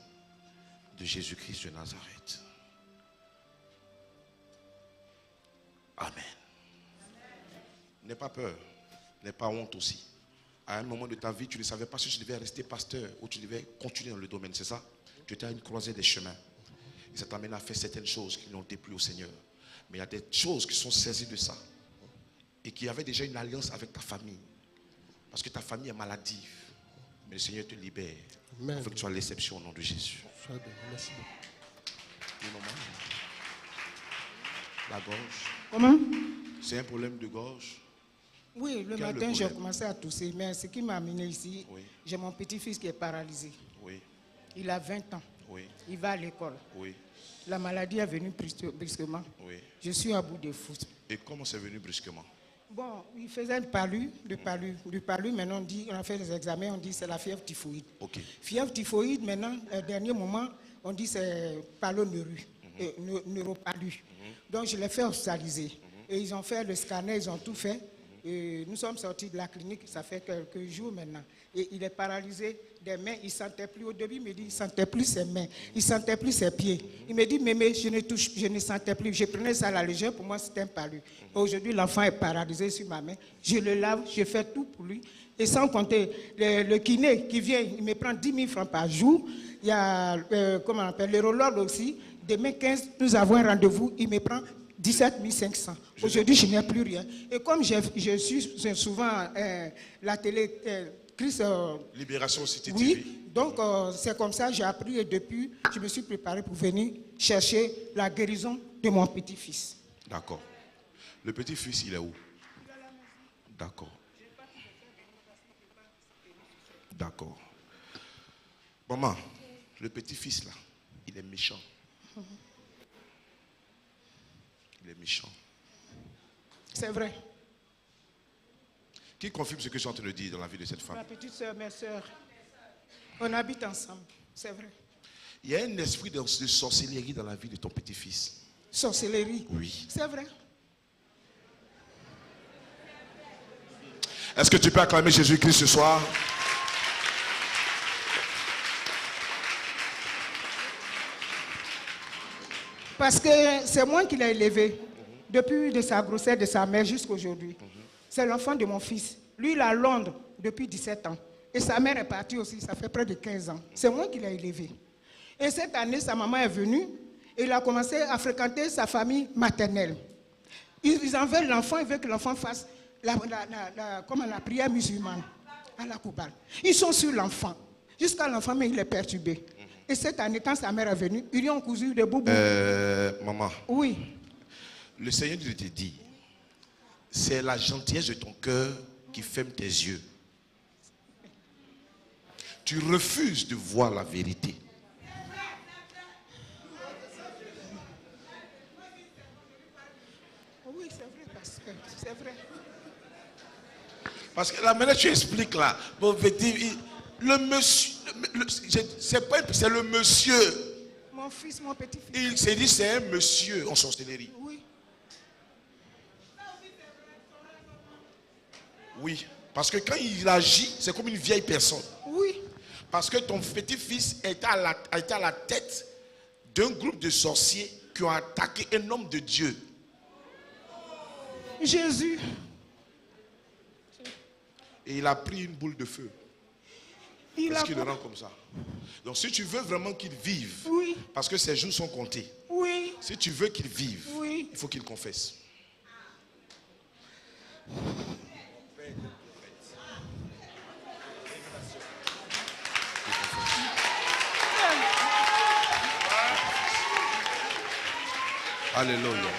de Jésus-Christ de Nazareth. Amen. N'aie pas peur. N'aie pas honte aussi. À un moment de ta vie, tu ne savais pas si tu devais rester pasteur ou tu devais continuer dans le domaine, c'est ça? Tu étais à une croisée des chemins. Et ça t'amène à faire certaines choses qui n'ont déplu au Seigneur. Mais il y a des choses qui sont saisies de ça. Et qui avaient déjà une alliance avec ta famille. Parce que ta famille est maladive. Mais le Seigneur te libère. Amen. Il faut que tu sois l'exception au nom de Jésus. Sois bien. Merci beaucoup. Dis, maman. La gorge. Comment? C'est un problème de gorge. Oui, le Quel est le matin, j'ai problème? commencé à tousser. Mais ce qui m'a amené ici, Oui. j'ai mon petit-fils qui est paralysé. Oui, Il a 20 ans. oui, Il va à l'école. oui, La maladie est venue brusquement. oui. Je suis à bout de Et comment c'est venu brusquement? Bon, il faisait du palu. Maintenant, on a fait les examens, on dit c'est la fièvre typhoïde. Ok. Fièvre typhoïde, maintenant, au dernier moment, on dit c'est paloneurue, neuropalu. Donc, je l'ai fait hospitaliser. Et ils ont fait le scanner, ils ont tout fait. Et nous sommes sortis de la clinique, ça fait quelques jours maintenant. Et il est paralysé des mains, il ne sentait plus. Au début, il me dit, il ne sentait plus ses mains, il ne sentait plus ses pieds. Il me dit, mémé, je ne sentais plus. Je prenais ça à la légère, pour moi, c'était un palu. Aujourd'hui, l'enfant est paralysé sur ma main. Je le lave, je fais tout pour lui. Et sans compter, le kiné qui vient, il me prend 10 000 francs par jour. Il y a, comment on appelle, l'urologue aussi. Demain 15, nous avons un rendez-vous, il me prend 17 500. Aujourd'hui, je n'ai plus rien. Et comme je suis souvent la télé, Chris, Libération City oui, TV. donc c'est comme ça j'ai appris et depuis, je me suis préparé pour venir chercher la guérison de mon petit-fils. D'accord. Le petit-fils, il est où? D'accord. D'accord. Maman, le petit-fils là, il est méchant. Il est méchant. C'est vrai. Qui confirme ce que je suis en train de dire dans la vie de cette femme? Ma petite soeur, mes soeurs, on habite ensemble, c'est vrai. Il y a un esprit de sorcellerie dans la vie de ton petit-fils. Sorcellerie? Oui. C'est vrai. Est-ce que tu peux acclamer Jésus-Christ ce soir? Parce que c'est moi qui l'ai élevé, depuis de sa grossesse, de sa mère jusqu'à aujourd'hui. C'est l'enfant de mon fils. Lui, il est à Londres depuis 17 ans. Et sa mère est partie aussi, ça fait près de 15 ans. C'est moi qui l'ai élevé. Et cette année, sa maman est venue et il a commencé à fréquenter sa famille maternelle. Ils en veulent l'enfant, ils veulent que l'enfant fasse la prière musulmane à la Koubal. Ils sont sur l'enfant. Jusqu'à l'enfant, mais il est perturbé. Et cette année, quand sa mère est venue, ils lui ont cousu des boubous. Maman. Oui. Le Seigneur te dit, c'est la gentillesse de ton cœur qui ferme tes yeux. Tu refuses de voir la vérité. Oui, c'est vrai, parce que c'est vrai. Parce que la manière tu expliques là, bon, le monsieur, c'est le monsieur. Mon fils, mon petit-fils. Il s'est dit c'est un monsieur en sorcellerie. Oui. Oui, parce que quand il agit, c'est comme une vieille personne. Oui. Parce que ton petit-fils était à la tête d'un groupe de sorciers qui ont attaqué un homme de Dieu. Jésus. Et il a pris une boule de feu. Parce qu'il le rend comme ça. Donc si tu veux vraiment qu'il vive, oui, parce que ses jours sont comptés, oui, si tu veux qu'il vive, oui, il faut qu'il confesse. Alléluia.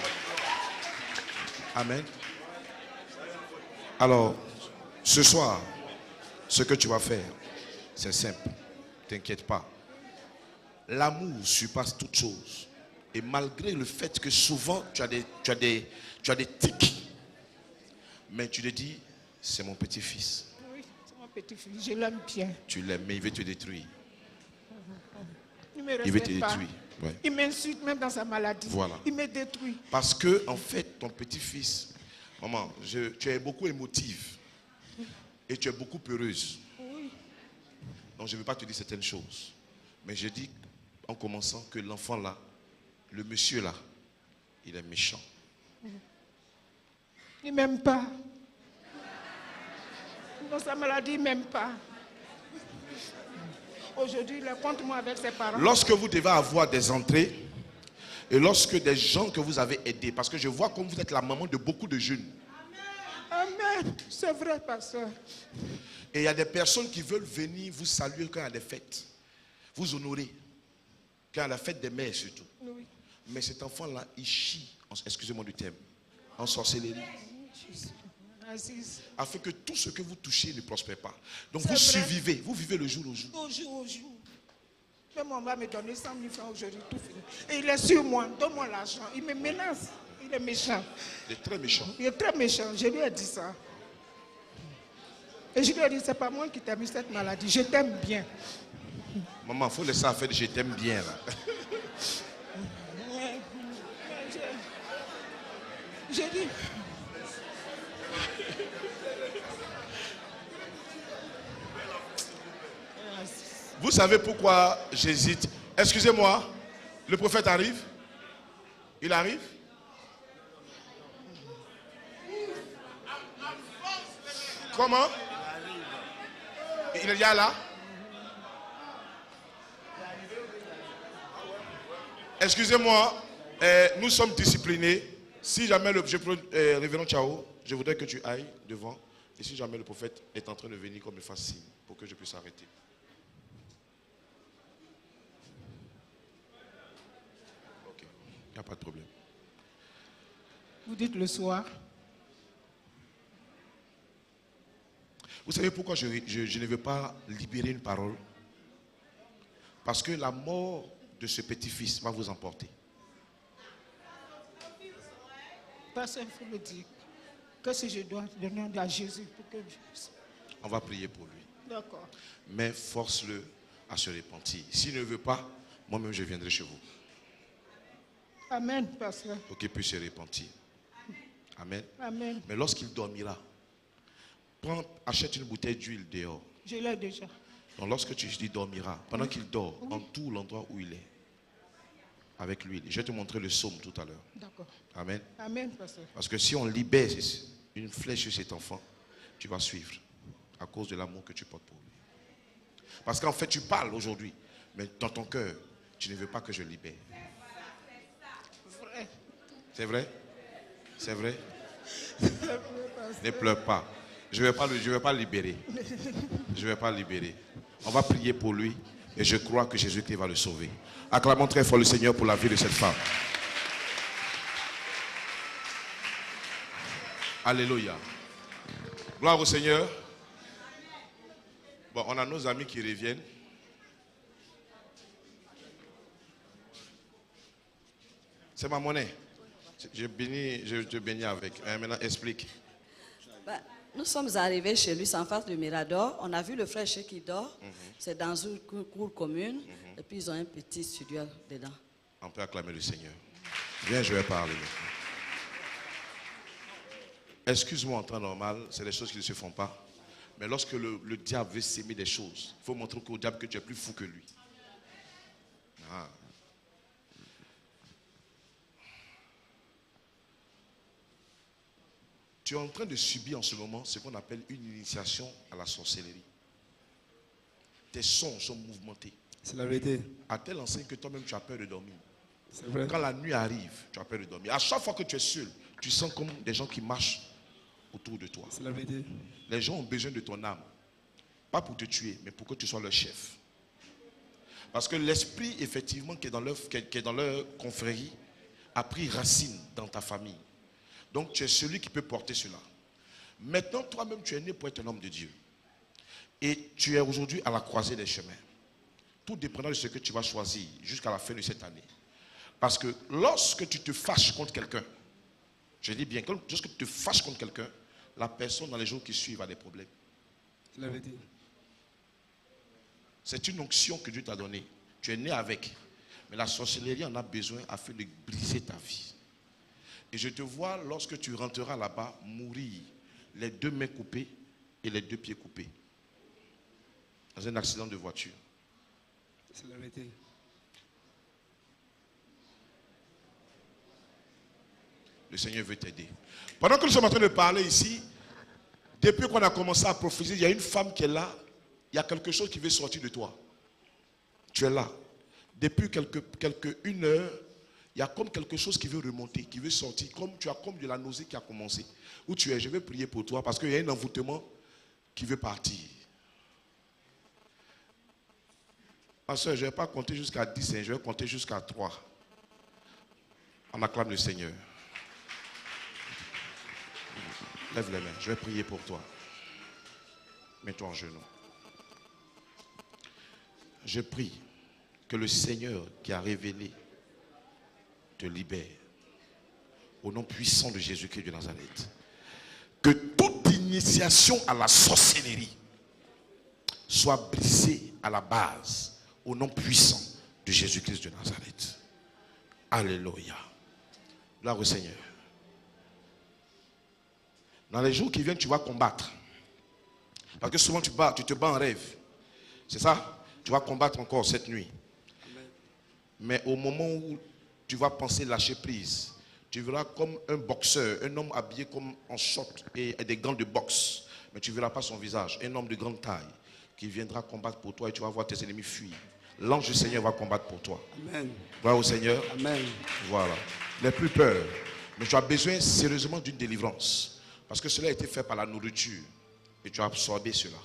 Amen. Alors, ce soir, ce que tu vas faire, c'est simple. T'inquiète pas. L'amour surpasse toute chose. Et malgré le fait que souvent tu as des tics, mais tu te dis, c'est mon petit-fils. Oui, c'est mon petit-fils, je l'aime bien. Tu l'aimes, mais il veut te détruire. Il me Il veut te respecte pas. détruire. Ouais. Il m'insulte même dans sa maladie. Voilà. Il me détruit. Parce que, en fait, ton petit-fils, maman, tu es beaucoup émotive et tu es beaucoup peureuse. Oui. Donc, je ne veux pas te dire certaines choses. Mais je dis, en commençant, que l'enfant là, le monsieur là, il est méchant. Il ne m'aime pas. Dans sa maladie, il ne m'aime pas. Aujourd'hui, il est contre moi avec ses parents. Lorsque vous devez avoir des entrées, et lorsque des gens que vous avez aidés, parce que je vois comme vous êtes la maman de beaucoup de jeunes. Amen. C'est vrai, pasteur. Et il y a des personnes qui veulent venir vous saluer quand il y a des fêtes. Vous honorer. Quand il y a la fête des mères surtout. Oui. Mais cet enfant-là, il chie, excusez-moi du terme, en sorcellerie. Aziz. Afin que tout ce que vous touchez ne prospère pas. Donc C'est vous vrai. survivez, vous vivez le jour au jour. Au jour, au jour. Même on va me donner 100 000 francs aujourd'hui, tout fini. Et il est sur moi, donne-moi l'argent. Il me menace. Il est méchant. Il est très méchant. Il est très méchant. Je lui ai dit ça. Et je lui ai dit, c'est pas moi qui t'ai mis cette maladie. Je t'aime bien. Maman, il faut laisser ça faire. Je t'aime bien là. J'ai dit. Vous savez pourquoi j'hésite? Excusez-moi, le prophète arrive? Il arrive? Comment? Il est déjà là? Excusez-moi, nous sommes disciplinés. Si jamais le révérend Chao, je voudrais que tu ailles devant. Et si jamais le prophète est en train de venir, comme il fasse signe, pour que je puisse arrêter. Ok, il n'y a pas de problème. Vous dites le soir. Vous savez pourquoi je ne veux pas libérer une parole? Parce que la mort de ce petit-fils va vous emporter. Pasteur, il faut me dire que si je dois donner à Jésus pour que On va prier pour lui. D'accord. Mais force-le à se repentir. S'il ne veut pas, moi-même je viendrai chez vous. Amen, pasteur. Pour qu'il puisse se repentir. Amen. Amen. Mais lorsqu'il dormira, achète une bouteille d'huile dehors. Je l'ai déjà. Donc lorsque tu dis dormira, pendant qu'il dort, entoure l'endroit où il est. Avec l'huile. Je vais te montrer le psaume tout à l'heure. D'accord. Amen. Amen, pasteur. Parce que si on libère une flèche sur cet enfant, tu vas suivre. À cause de l'amour que tu portes pour lui. Parce qu'en fait, tu parles aujourd'hui. Mais dans ton cœur, tu ne veux pas que je libère. Vrai. C'est vrai? C'est vrai? Ne pleure pas. Je ne vais pas libérer. Je ne vais pas libérer. On va prier pour lui. Et je crois que Jésus-Christ va le sauver. Acclamons très fort le Seigneur pour la vie de cette femme. Alléluia. Gloire au Seigneur. Bon, on a nos amis qui reviennent. C'est ma monnaie. Je te bénis avec. Maintenant, explique. Nous sommes arrivés chez lui, c'est en face du Mirador. On a vu le frère qui dort. C'est dans une cour commune. Et puis ils ont un petit studio dedans. On peut acclamer le Seigneur. Viens, je vais parler. Excuse-moi en temps normal, c'est des choses qui ne se font pas. Mais lorsque le diable veut s'aimer des choses, il faut montrer au diable que tu es plus fou que lui. Ah. Tu es en train de subir en ce moment ce qu'on appelle une initiation à la sorcellerie. Tes sons sont mouvementés. C'est la vérité. À telle enseigne que toi-même tu as peur de dormir. C'est vrai. Quand la nuit arrive, tu as peur de dormir. À chaque fois que tu es seul, tu sens comme des gens qui marchent autour de toi. C'est la vérité. Les gens ont besoin de ton âme. Pas pour te tuer, mais pour que tu sois leur chef. Parce que l'esprit, effectivement, qui est dans leur confrérie, a pris racine dans ta famille. Donc tu es celui qui peut porter cela. Maintenant, toi-même, tu es né pour être un homme de Dieu. Et tu es aujourd'hui à la croisée des chemins. Tout dépendant de ce que tu vas choisir jusqu'à la fin de cette année. Parce que lorsque tu te fâches contre quelqu'un, je dis bien, lorsque tu te fâches contre quelqu'un, la personne dans les jours qui suivent a des problèmes. C'est la vérité. C'est une onction que Dieu t'a donnée. Tu es né avec. Mais la sorcellerie en a besoin afin de briser ta vie. Et je te vois, lorsque tu rentreras là-bas, mourir les 2 mains coupées et les 2 pieds coupés. Dans un accident de voiture. C'est la vérité. Le Seigneur veut t'aider. Pendant que nous sommes en train de parler ici, depuis qu'on a commencé à prophétiser, il y a une femme qui est là. Il y a quelque chose qui veut sortir de toi. Tu es là. Depuis une heure, il y a comme quelque chose qui veut remonter, qui veut sortir. Tu as comme de la nausée qui a commencé. Où tu es, je vais prier pour toi parce qu'il y a un envoûtement qui veut partir. Ma soeur, je ne vais pas compter jusqu'à 10, je vais compter jusqu'à 3. On acclame le Seigneur. Lève les mains, je vais prier pour toi. Mets-toi en genoux. Je prie que le Seigneur qui a révélé te libère. Au nom puissant de Jésus-Christ de Nazareth. Que toute initiation à la sorcellerie soit brisée à la base. Au nom puissant de Jésus-Christ de Nazareth. Alléluia. Gloire au Seigneur. Dans les jours qui viennent, tu vas combattre. Parce que souvent tu te bats en rêve. C'est ça? Tu vas combattre encore cette nuit. Mais au moment où tu vas penser lâcher prise, tu verras comme un boxeur, un homme habillé comme en short et des gants de boxe. Mais tu ne verras pas son visage. Un homme de grande taille qui viendra combattre pour toi et tu vas voir tes ennemis fuir. L'ange du Seigneur va combattre pour toi. Amen. Gloire au Seigneur. Amen. Voilà. N'aie plus peur. Mais tu as besoin sérieusement d'une délivrance. Parce que cela a été fait par la nourriture. Et tu as absorbé cela.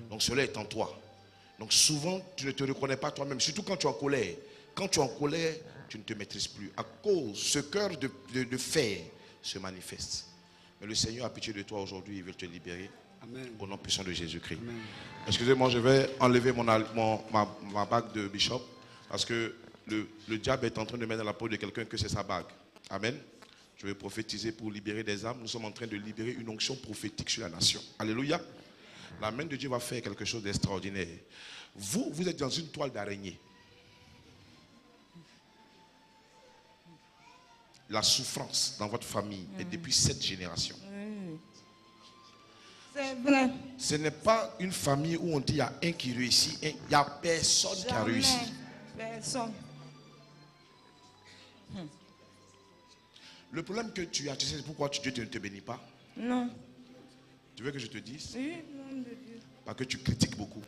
Donc cela est en toi. Donc souvent, tu ne te reconnais pas toi-même. Surtout quand tu es en colère. Quand tu es en colère, tu ne te maîtrises plus. À cause, ce cœur de fer se manifeste. Mais le Seigneur a pitié de toi aujourd'hui. Il veut te libérer. Amen. Au nom puissant de Jésus-Christ. Excusez-moi, je vais enlever ma bague de bishop. Parce que le diable est en train de mettre dans la peau de quelqu'un que c'est sa bague. Amen. Je vais prophétiser pour libérer des âmes. Nous sommes en train de libérer une onction prophétique sur la nation. Alléluia. La main de Dieu va faire quelque chose d'extraordinaire. Vous êtes dans une toile d'araignée. La souffrance dans votre famille est depuis 7 générations. C'est vrai. Ce n'est pas une famille où on dit il y a un qui réussit, il n'y a personne qui a réussi. Personne. Le problème que tu as, tu sais pourquoi Dieu ne te bénit pas? Non. Tu veux que je te dise? Oui, nom de Dieu. Parce que tu critiques beaucoup.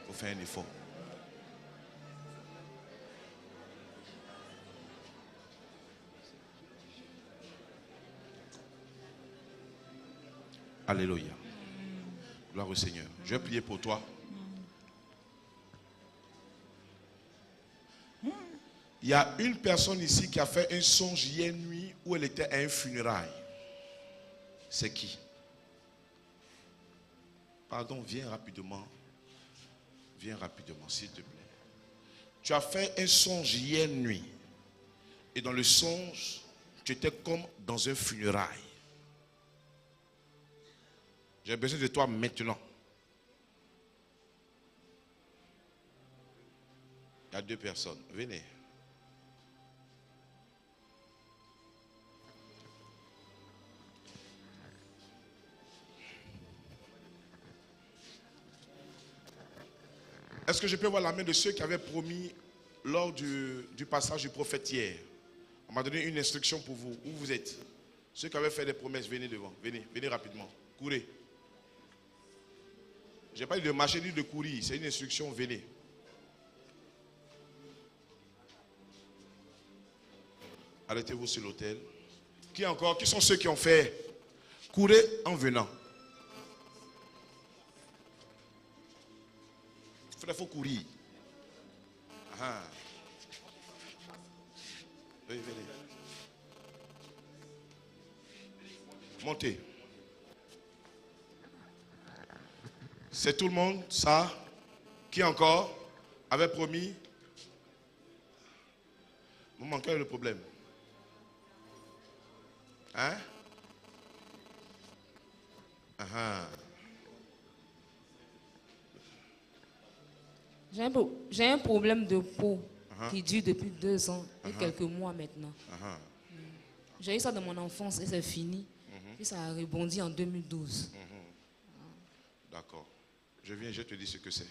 Il faut faire un effort. Alléluia. Gloire au Seigneur. Je vais prier pour toi. Il y a une personne ici qui a fait un songe hier nuit où elle était à un funérail. C'est qui? Pardon, viens rapidement. Viens rapidement, s'il te plaît. Tu as fait un songe hier nuit. Et dans le songe, tu étais comme dans un funérail. J'ai besoin de toi maintenant. Il y a 2 personnes. Venez. Est-ce que je peux voir la main de ceux qui avaient promis lors du passage du prophète hier? On m'a donné une instruction pour vous. Où vous êtes? Ceux qui avaient fait des promesses, venez devant. Venez rapidement. Courez. Je n'ai pas dit de marcher ni de courir. C'est une instruction, venez. Arrêtez-vous sur l'autel. Qui encore? Qui sont ceux qui ont fait? Courez en venant. Il faut courir. Ah. Oui, venez. Montez. C'est tout le monde, ça? Qui encore avait promis? Maman, quel est le problème? Hein? Ah. J'ai un problème de peau qui dure depuis 2 ans et quelques mois maintenant. J'ai eu ça dans mon enfance et c'est fini. Puis ça a rebondi en 2012. D'accord. Je viens, je te dis ce que c'est.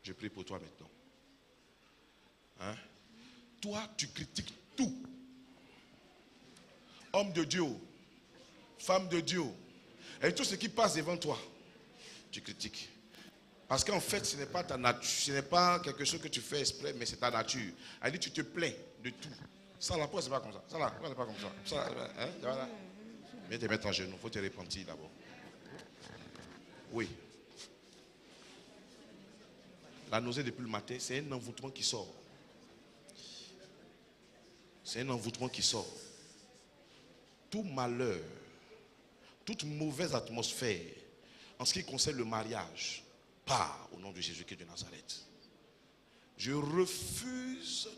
Je prie pour toi maintenant. Hein? Toi, tu critiques tout. Homme de Dieu, femme de Dieu, et tout ce qui passe devant toi, tu critiques. Parce qu'en fait, ce n'est pas ta nature, ce n'est pas quelque chose que tu fais exprès, mais c'est ta nature. Elle dit, tu te plains de tout. Ça, là, pourquoi c'est pas comme ça? Ça, là, pourquoi c'est pas comme ça? Ça, hein? Voilà. Viens te mettre en genoux, il faut te repentir d'abord. Oui. La nausée depuis le matin, c'est un envoûtement qui sort. C'est un envoûtement qui sort. Tout malheur, toute mauvaise atmosphère, en ce qui concerne le mariage, pas au nom de Jésus-Christ de Nazareth. Je refuse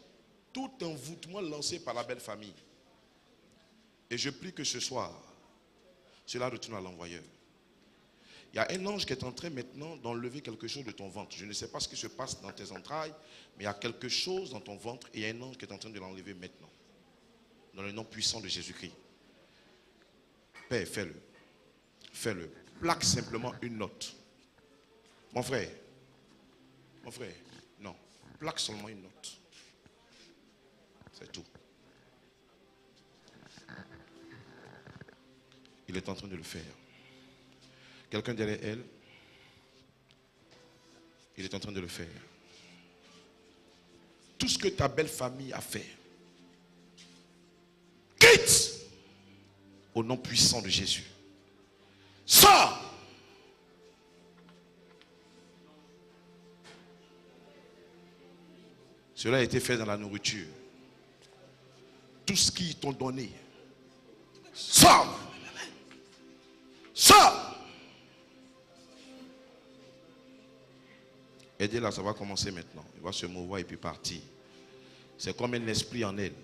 tout envoûtement lancé par la belle famille. Et je prie que ce soir, cela retourne à l'envoyeur. Il y a un ange qui est en train maintenant d'enlever quelque chose de ton ventre. Je ne sais pas ce qui se passe dans tes entrailles, mais il y a quelque chose dans ton ventre et il y a un ange qui est en train de l'enlever maintenant. Dans le nom puissant de Jésus-Christ. Père, fais-le. Fais-le. Plaque simplement une note. Mon frère, non. Plaque seulement une note. C'est tout. Il est en train de le faire. Quelqu'un derrière elle, il est en train de le faire. Tout ce que ta belle famille a fait, quitte au nom puissant de Jésus. Sors! Cela a été fait dans la nourriture. Tout ce qu'ils t'ont donné, sors! Sors! Aidez-la, ça va commencer maintenant. Il va se mouvoir et puis partir. C'est comme un esprit en elle.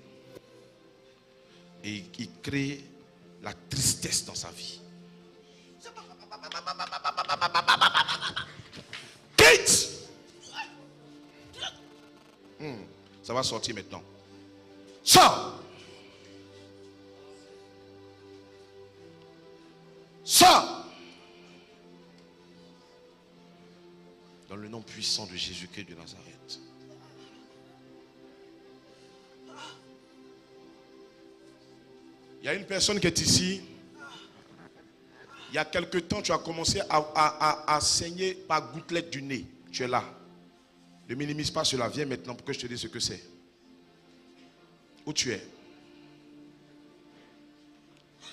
Et il crée la tristesse dans sa vie. Quitte! Ça va sortir maintenant. Sors! Sors! Dans le nom puissant de Jésus-Christ de Nazareth. Il y a une personne qui est ici. Il y a quelque temps, tu as commencé à saigner par gouttelette du nez. Tu es là. Ne minimise pas cela. Viens maintenant pour que je te dise ce que c'est. Où tu es?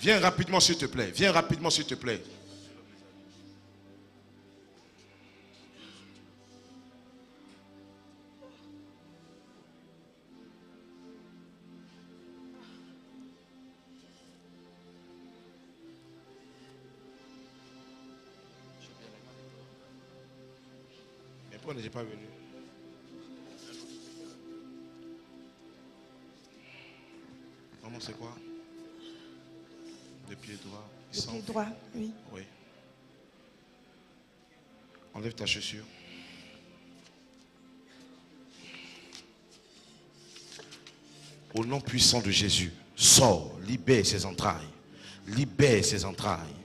Viens rapidement s'il te plaît. Viens rapidement s'il te plaît. Mais pourquoi n'es-je pas venu? Maman, c'est quoi? Le pied droit. Le pied droit, oui. Oui. Enlève ta chaussure. Au nom puissant de Jésus, sors, libère ses entrailles. Libère ses entrailles.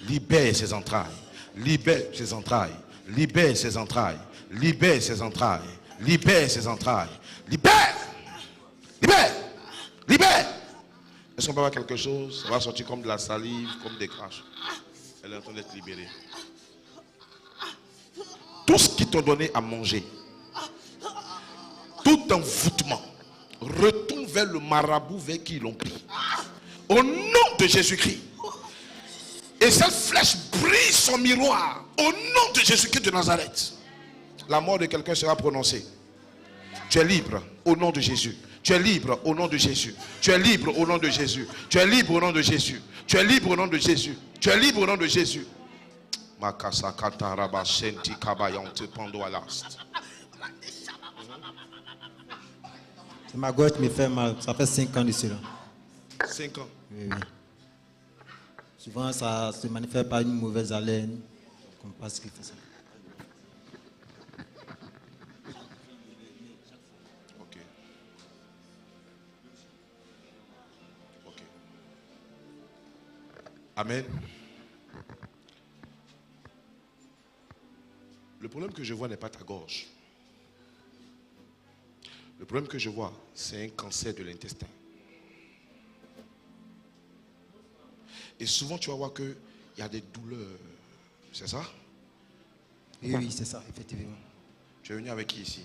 Libère ses entrailles. Libère ses entrailles. Libère ses entrailles. Libère ses entrailles. Libère ses entrailles. Libère! Libère! Libère! Est-ce qu'on peut avoir quelque chose? Ça va sortir comme de la salive, comme des craches. Elle est en train d'être libérée. Tout ce qu'ils t'ont donné à manger, tout envoûtement, retourne vers le marabout vers qui ils l'ont pris. Au nom de Jésus-Christ. Et cette flèche brille son miroir. Au nom de Jésus-Christ de Nazareth. La mort de quelqu'un sera prononcée. Tu es libre au nom de Jésus. Tu es libre au nom de Jésus. Tu es libre au nom de Jésus. Tu es libre au nom de Jésus. Tu es libre au nom de Jésus. Tu es libre au nom de Jésus. Ma gauche me fait mal. Ça fait 5 ans de cela. 5 ans? Oui, oui. Souvent, ça se manifeste par une mauvaise haleine. Je ne comprends pas ce qui fait ça. Amen. Le problème que je vois n'est pas ta gorge. Le problème que je vois, c'est un cancer de l'intestin. Et souvent, tu vas voir qu'il y a des douleurs. C'est ça? Oui, oui, c'est ça, effectivement. Tu es venu avec qui ici?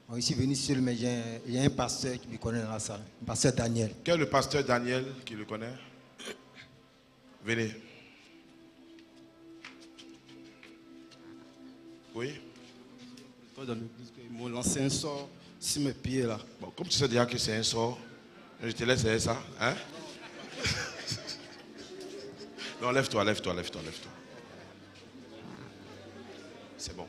Moi, je suis venu seul, mais il y a un pasteur qui me connaît dans la salle. Le pasteur Daniel. Quel est le pasteur Daniel qui le connaît? Venez. Oui? Dans l'église, ils m'ont lancé un sort sur mes pieds là. Bon, comme tu sais déjà que c'est un sort, je te laisse faire ça. Hein? Non, lève-toi, lève-toi, lève-toi, lève-toi. C'est bon.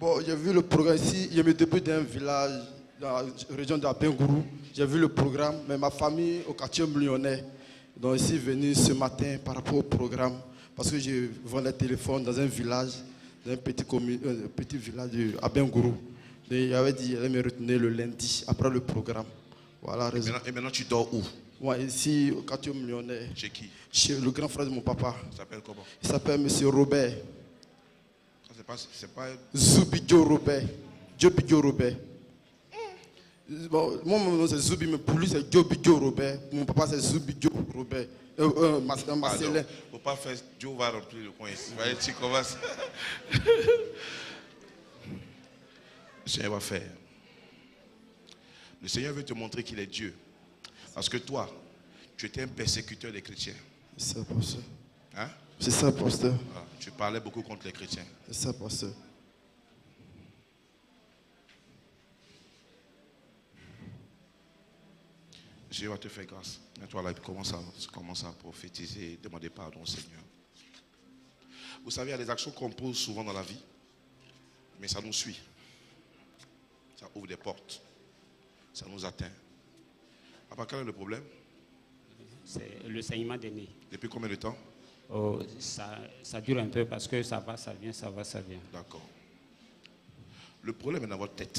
Bon, j'ai vu le programme ici. Je me débrouille d'un village dans la région d'Abengourou. J'ai vu le programme, mais ma famille au quartier millionnaire. Donc, ici, venu ce matin par rapport au programme, parce que je vends les téléphones dans un village, dans un petit village d'Abengourou. Il avait dit qu'il allait me retenir le lundi, après le programme. Voilà. Et maintenant, tu dors où? Moi, ici, au quartier millionnaire. Chez qui? Chez le grand frère de mon papa. Il s'appelle comment? Il s'appelle M. Robert. C'est pas... Zubidjo Robert. Jobidjo Robert. Bon, moi, mon nom c'est Zubi, mais pour lui c'est Jobidjo Robert. Mon papa c'est Zubidjo Robert. Marcelin. Il ne faut pas faire Joe va remplir le coin ici. Tu commences. Le Seigneur va faire. Le Seigneur veut te montrer qu'il est Dieu. Parce que toi, tu étais un persécuteur des chrétiens. C'est ça, pasteur. Hein? C'est ça, pasteur. Ah, tu parlais beaucoup contre les chrétiens. C'est ça, pasteur. Dieu va te faire grâce. Et toi là, commence à prophétiser et demander pardon au Seigneur. Vous savez, il y a des actions qu'on pose souvent dans la vie, mais ça nous suit. Ça ouvre des portes. Ça nous atteint. Après, quel est le problème? C'est le saignement des nez. Depuis combien de temps? Oh, ça dure un peu parce que ça va, ça vient, ça va, ça vient. D'accord. Le problème est dans votre tête.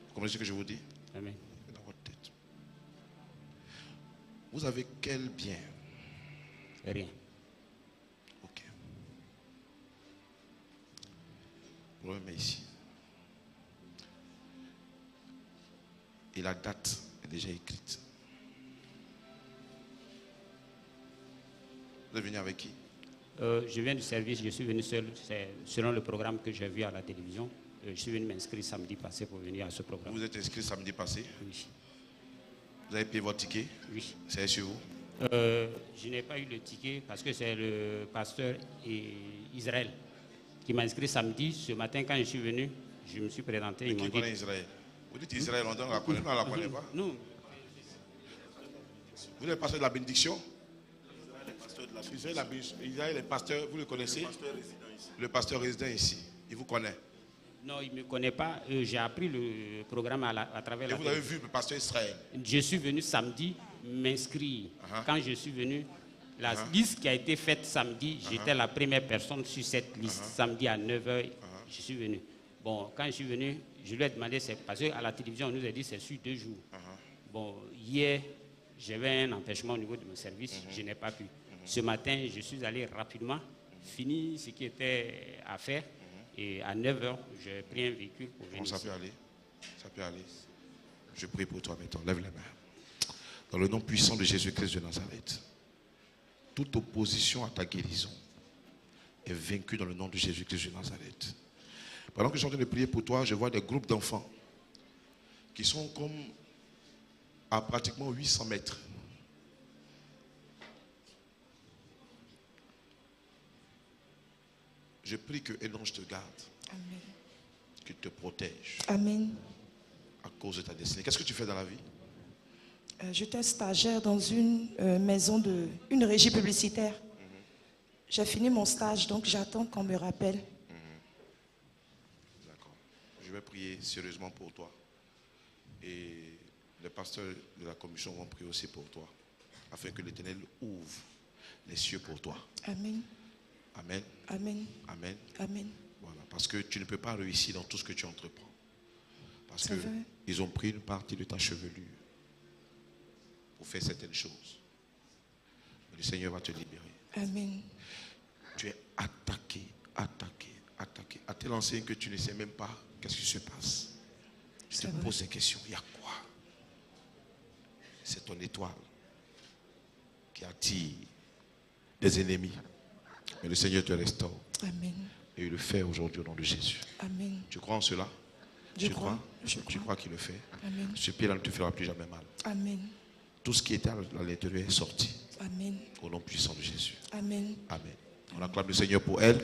Vous comprenez ce que je vous dis? Amen. Dans votre tête. Vous avez quel bien? Rien. Ok. Le problème est ici. Et la date est déjà écrite. Vous êtes venu avec qui? Je viens du service, je suis venu seul. C'est selon le programme que j'ai vu à la télévision. Je suis venu m'inscrire samedi passé pour venir à ce programme. Vous êtes inscrit samedi passé? Oui. Vous avez payé votre ticket? Oui. C'est sur vous? Je n'ai pas eu le ticket parce que c'est le pasteur Israël qui m'a inscrit samedi. Ce matin, quand je suis venu, je me suis présenté. Mais qui connaît Israël? Vous dites Israël, on ne la connaît pas, on ne la connaît pas? Non. Vous êtes le pasteur de la bénédiction? Israël est pasteur, vous le connaissez? Le pasteur résident ici. Il vous connaît? Non, il ne me connaît pas. J'ai appris le programme à travers la télé. Et vous avez vu le pasteur Israël? Je suis venu samedi m'inscrire. Quand je suis venu, la liste qui a été faite samedi, j'étais la première personne sur cette liste. Samedi à 9h, je suis venu. Bon, quand je suis venu, je lui ai demandé, parce qu'à la télévision, on nous a dit c'est sur 2 jours. Bon, hier, j'avais un empêchement au niveau de mon service, je n'ai pas pu. Ce matin, je suis allé rapidement, fini ce qui était à faire. Et à 9h, j'ai pris un véhicule pour venir. Bon, ça peut aller. Ça peut aller. Je prie pour toi maintenant. Lève les mains. Dans le nom puissant de Jésus-Christ de Nazareth, toute opposition à ta guérison est vaincue dans le nom de Jésus-Christ de Nazareth. Pendant que je suis en train de prier pour toi, je vois des groupes d'enfants qui sont comme à pratiquement 800 mètres. Je prie que l'ange te garde. Amen. Qu'il te protège. Amen. À cause de ta destinée. Qu'est-ce que tu fais dans la vie? J'étais stagiaire dans une maison une régie publicitaire. J'ai fini mon stage, donc j'attends qu'on me rappelle. D'accord. Je vais prier sérieusement pour toi. Et les pasteurs de la commission vont prier aussi pour toi. Afin que l'Éternel ouvre les cieux pour toi. Amen. Amen. Amen. Amen. Amen. Voilà. Parce que tu ne peux pas réussir dans tout ce que tu entreprends. Parce C'est vrai. qu'ils ont pris une partie de ta chevelure pour faire certaines choses. Mais le Seigneur va te libérer. Amen. Tu es attaqué, attaqué, attaqué. À tel enseigne que tu ne sais même pas qu'est-ce qui se passe. Je te pose des questions. Il y a quoi? C'est ton étoile qui attire des ennemis. Mais le Seigneur te restaure. Amen. Et il le fait aujourd'hui au nom de Jésus. Amen. Tu crois en cela? Je crois. Tu crois qu'il le fait? Amen. Ce pied-là ne te fera plus jamais mal. Amen. Tout ce qui était à l'intérieur est sorti. Amen. Au nom puissant de Jésus. Amen. Amen. On acclame le Seigneur pour elle.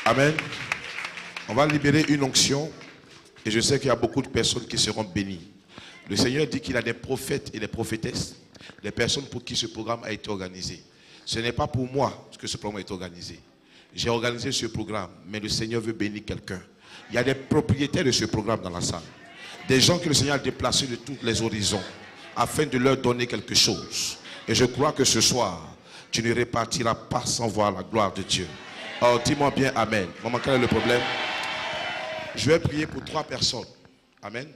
Amen. On va libérer une onction. Et je sais qu'il y a beaucoup de personnes qui seront bénies. Le Seigneur dit qu'il a des prophètes et des prophétesses, des personnes pour qui ce programme a été organisé. Ce n'est pas pour moi que ce programme a été organisé. J'ai organisé ce programme, mais le Seigneur veut bénir quelqu'un. Il y a des propriétaires de ce programme dans la salle. Des gens que le Seigneur a déplacés de tous les horizons afin de leur donner quelque chose. Et je crois que ce soir, tu ne repartiras pas sans voir la gloire de Dieu. Alors dis-moi bien Amen. Maman, quel est le problème? Je vais prier pour 3 personnes. Amen.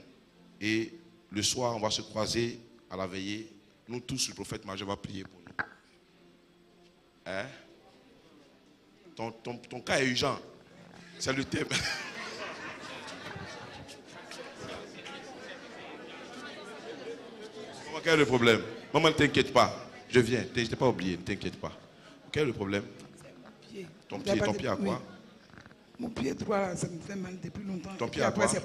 Et le soir, on va se croiser à la veillée. Nous tous, le prophète majeur va prier pour nous. Hein? Ton cas est urgent. C'est le thème. Quel est le problème? Maman, ne t'inquiète pas. Je viens. Je ne t'ai pas oublié. Ne t'inquiète pas. Quel est le problème? Ton pied à quoi? Mon pied droit, là, ça me fait mal depuis longtemps. Ton pied à quoi? C'est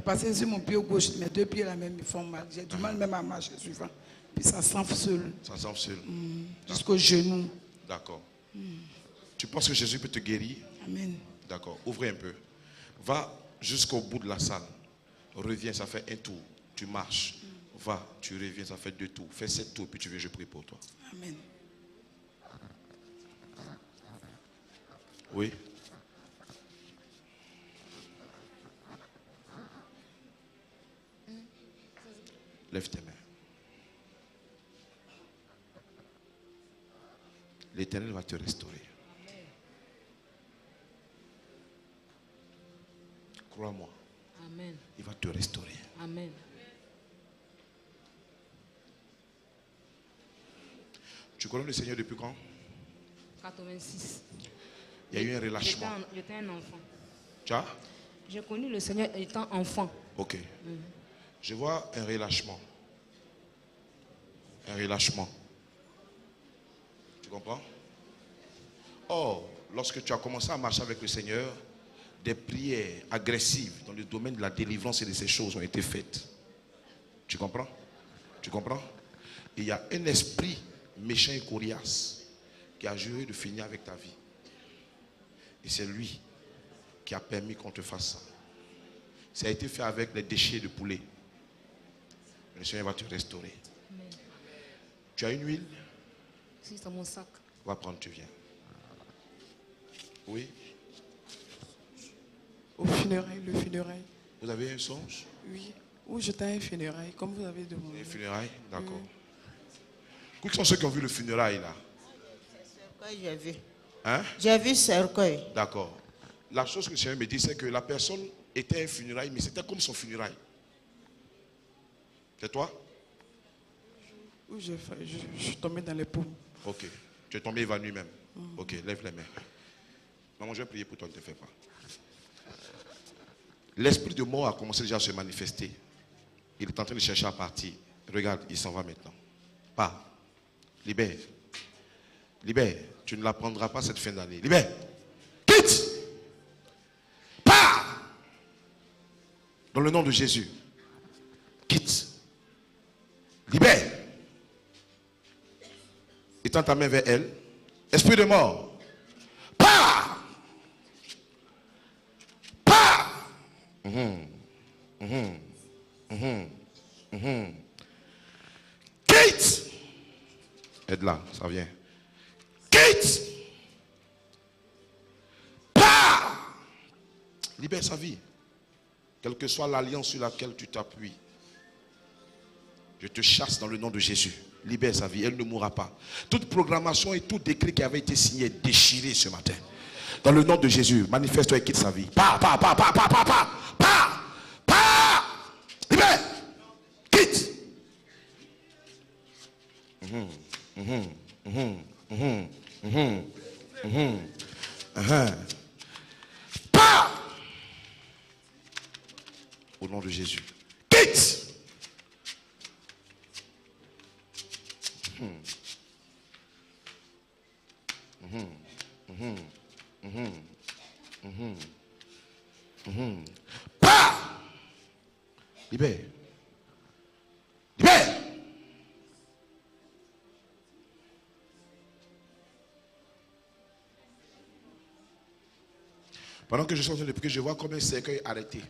passé sur mon pied gauche. Mes 2 pieds là même, ils font mal. J'ai du mal même à marcher souvent. Puis ça s'enfle seul. Ça s'enfle seul. Jusqu'au genou. D'accord. Tu penses que Jésus peut te guérir? Amen. D'accord. Ouvre un peu. Va jusqu'au bout de la salle. Reviens, ça fait un tour. Tu marches. Va, tu reviens, ça fait 2 tours. Fais 7 tours, puis tu veux, je prie pour toi. Amen. Oui. Lève tes mains. L'Éternel va te restaurer. Crois-moi. Amen. Il va te restaurer. Amen. Tu connais le Seigneur depuis quand? 86. Il y a eu un relâchement. J'étais un enfant. Tu as? J'ai connu le Seigneur étant enfant. Ok. Je vois un relâchement. Un relâchement. Tu comprends? Or, lorsque tu as commencé à marcher avec le Seigneur, des prières agressives dans le domaine de la délivrance et de ces choses ont été faites. Tu comprends? Tu comprends? Et il y a un esprit méchant et coriace qui a juré de finir avec ta vie. Et c'est lui qui a permis qu'on te fasse ça. Ça a été fait avec les déchets de poulet. Le Seigneur va te restaurer. Amen. Tu as une huile? Si, c'est mon sac. Va prendre, tu viens. Oui. Au funérailles, le funérail. Vous avez un songe? Oui. Où j'étais à un funérail, comme vous avez demandé. Un funérail? D'accord. Quels sont ceux qui ont vu le funérail là? J'ai vu. Hein? J'ai vu cercueil. D'accord. La chose que le Seigneur me dit, c'est que la personne était un funérail, mais c'était comme son funérail. C'est toi? Où je suis tombé dans les pommes. Ok. Tu es tombé évanoui même. Ok, lève les mains. Maman, je vais prier pour toi, ne te fais pas. L'esprit de mort a commencé déjà à se manifester. Il est en train de chercher à partir. Regarde, il s'en va maintenant. Pars. Libère. Libère. Tu ne la prendras pas cette fin d'année. Libère. Quitte. Pars. Dans le nom de Jésus. Quitte. Libère. Étends ta main vers elle. Esprit de mort. Pars. Pars. Quitte. Aide-la, ça vient. Quitte. Pars. Libère sa vie. Quelle que soit l'alliance sur laquelle tu t'appuies. Je te chasse dans le nom de Jésus. Libère sa vie, elle ne mourra pas. Toute programmation et tout décret qui avait été signé est déchiré ce matin. Dans le nom de Jésus, manifeste-toi et quitte sa vie. Pars. Libère. Quitte. Pars. Au nom de Jésus. Quitte. Pars. Libère. Libère. Pendant que je suis en train de prier, je vois comme un cercueil arrêté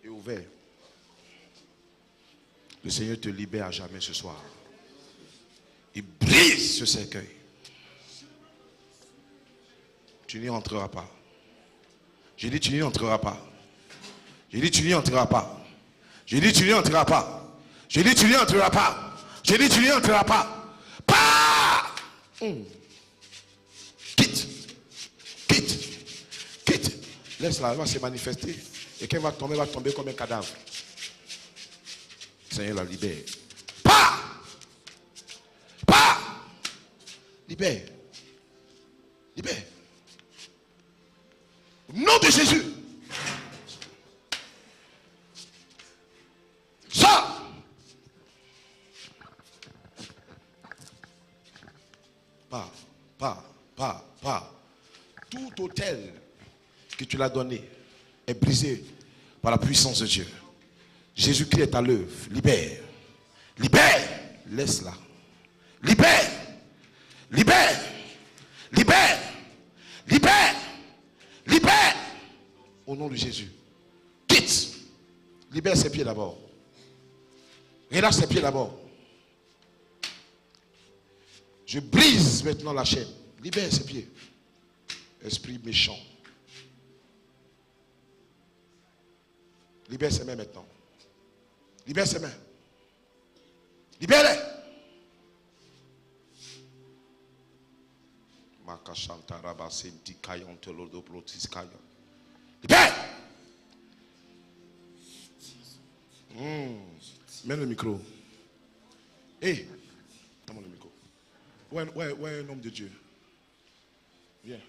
et ouvert. Le Seigneur te libère à jamais ce soir. Il brise ce cercueil. Tu n'y entreras pas. J'ai dit, tu n'y entreras pas. J'ai dit, tu n'y entreras pas. J'ai dit, tu n'y entreras pas. J'ai dit, tu n'y entreras pas. J'ai dit, tu n'y entreras pas. Pas. Quitte. Laisse-la, elle va se manifester. Et quand elle va tomber comme un cadavre. Seigneur la libère. Pas. Libère. Au nom de Jésus. Ça. Pas. Tout autel que tu l'as donné est brisé par la puissance de Dieu. Jésus-Christ est à l'œuvre. Libère. Laisse-la. Libère. Au nom de Jésus. Quitte. Libère ses pieds d'abord. Relâche ses pieds d'abord. Je brise maintenant la chaîne. Libère ses pieds. Esprit méchant. Libère ses mains maintenant. Libère ses mains. Libère-les. Libère. Mets le micro. Hé, donne-moi le micro. Où est un homme de Dieu? Viens.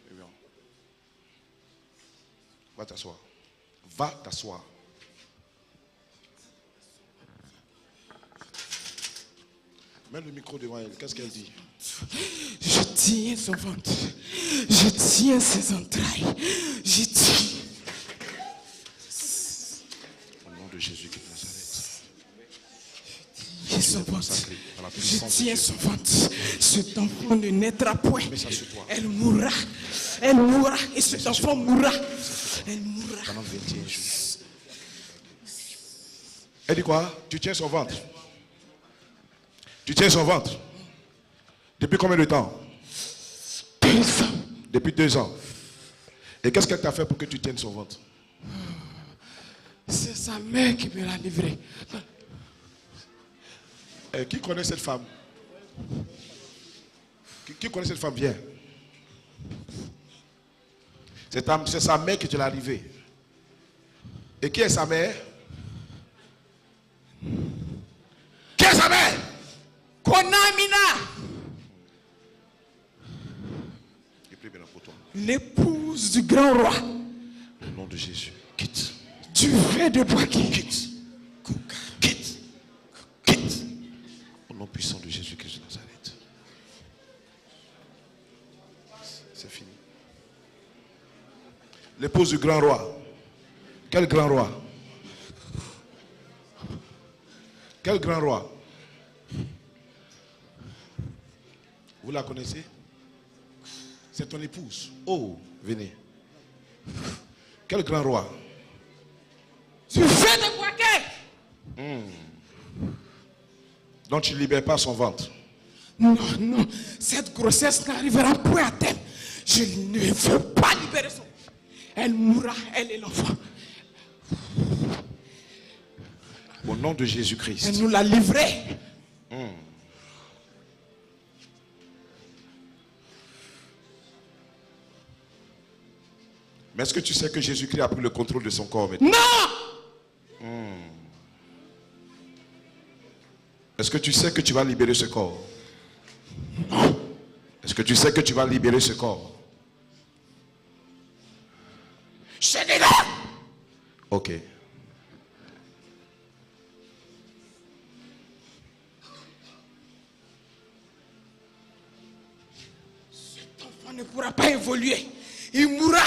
Va t'asseoir. Mets le micro devant elle. Qu'est-ce qu'elle dit? Je tiens son ventre. Je tiens ses entrailles. Je tiens. Au nom de Jésus-Christ de Nazareth. Je tiens son ventre. Cet enfant ne naîtra point. Elle mourra. Et cet enfant mourra. Elle mourra. Pendant 21 jours. Elle dit quoi? Tu tiens son ventre. Tu tiens son ventre. Depuis combien de temps? 2 ans. Depuis 2 ans. Et qu'est-ce qu'elle t'a fait pour que tu tiennes son ventre? C'est sa mère qui me l'a livré. Qui connaît cette femme? Qui connaît cette femme? Viens. C'est sa mère qui te l'a livré. Et qui est sa mère? Qui est sa mère? Konamina. L'épouse du grand roi. Au nom de Jésus. Quitte. Du vrai de Boaké. Quitte. Au nom puissant de Jésus-Christ de Nazareth. C'est fini. L'épouse du grand roi. Quel grand roi? Quel grand roi? Vous la connaissez? C'est ton épouse. Oh, venez. Quel grand roi? Tu fais de Boaké. Donc tu ne libères pas son ventre. Non. Cette grossesse n'arrivera point à terme. Je ne veux pas libérer son. Elle mourra, elle et l'enfant. Au nom de Jésus-Christ. Elle nous l'a livré. Mais est-ce que tu sais que Jésus-Christ a pris le contrôle de son corps maintenant? Non! Est-ce que tu sais que tu vas libérer ce corps? Non. Est-ce que tu sais que tu vas libérer ce corps? Je dis non! Ok. Cet enfant ne pourra pas évoluer. Il mourra.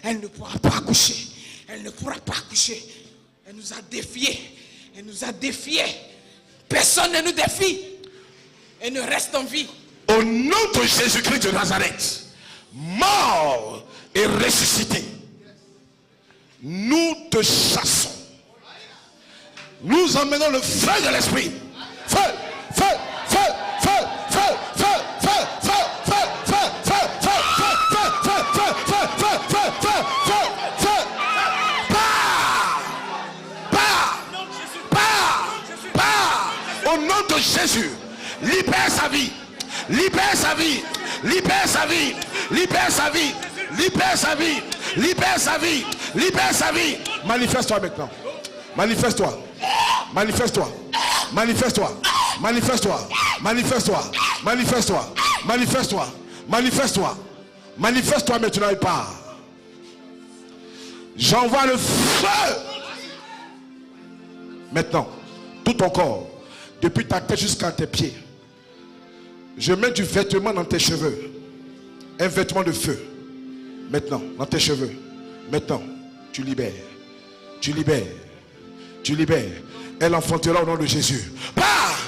Elle ne pourra pas accoucher. Elle nous a défiés. Personne ne nous défie. Elle ne reste en vie. Au nom de Jésus-Christ de Nazareth, mort et ressuscité, nous te chassons. Nous emmenons le feu de l'esprit. Feu. Jésus. Libère sa vie. Libère sa vie. Libère sa vie. Libère sa vie. Libère sa vie. Libère sa vie. Libère sa vie. Manifeste-toi maintenant. Manifeste-toi. Manifeste-toi. Manifeste-toi. Manifeste-toi. Manifeste-toi. Manifeste-toi. Manifeste-toi. Manifeste-toi. Manifeste-toi maintenant et pars. J'envoie le feu. Maintenant, tout ton corps, depuis ta tête jusqu'à tes pieds, je mets du vêtement dans tes cheveux. Un vêtement de feu. Maintenant, dans tes cheveux. Maintenant, tu libères. Tu libères. Tu libères. Elle enfantera au nom de Jésus. Pars.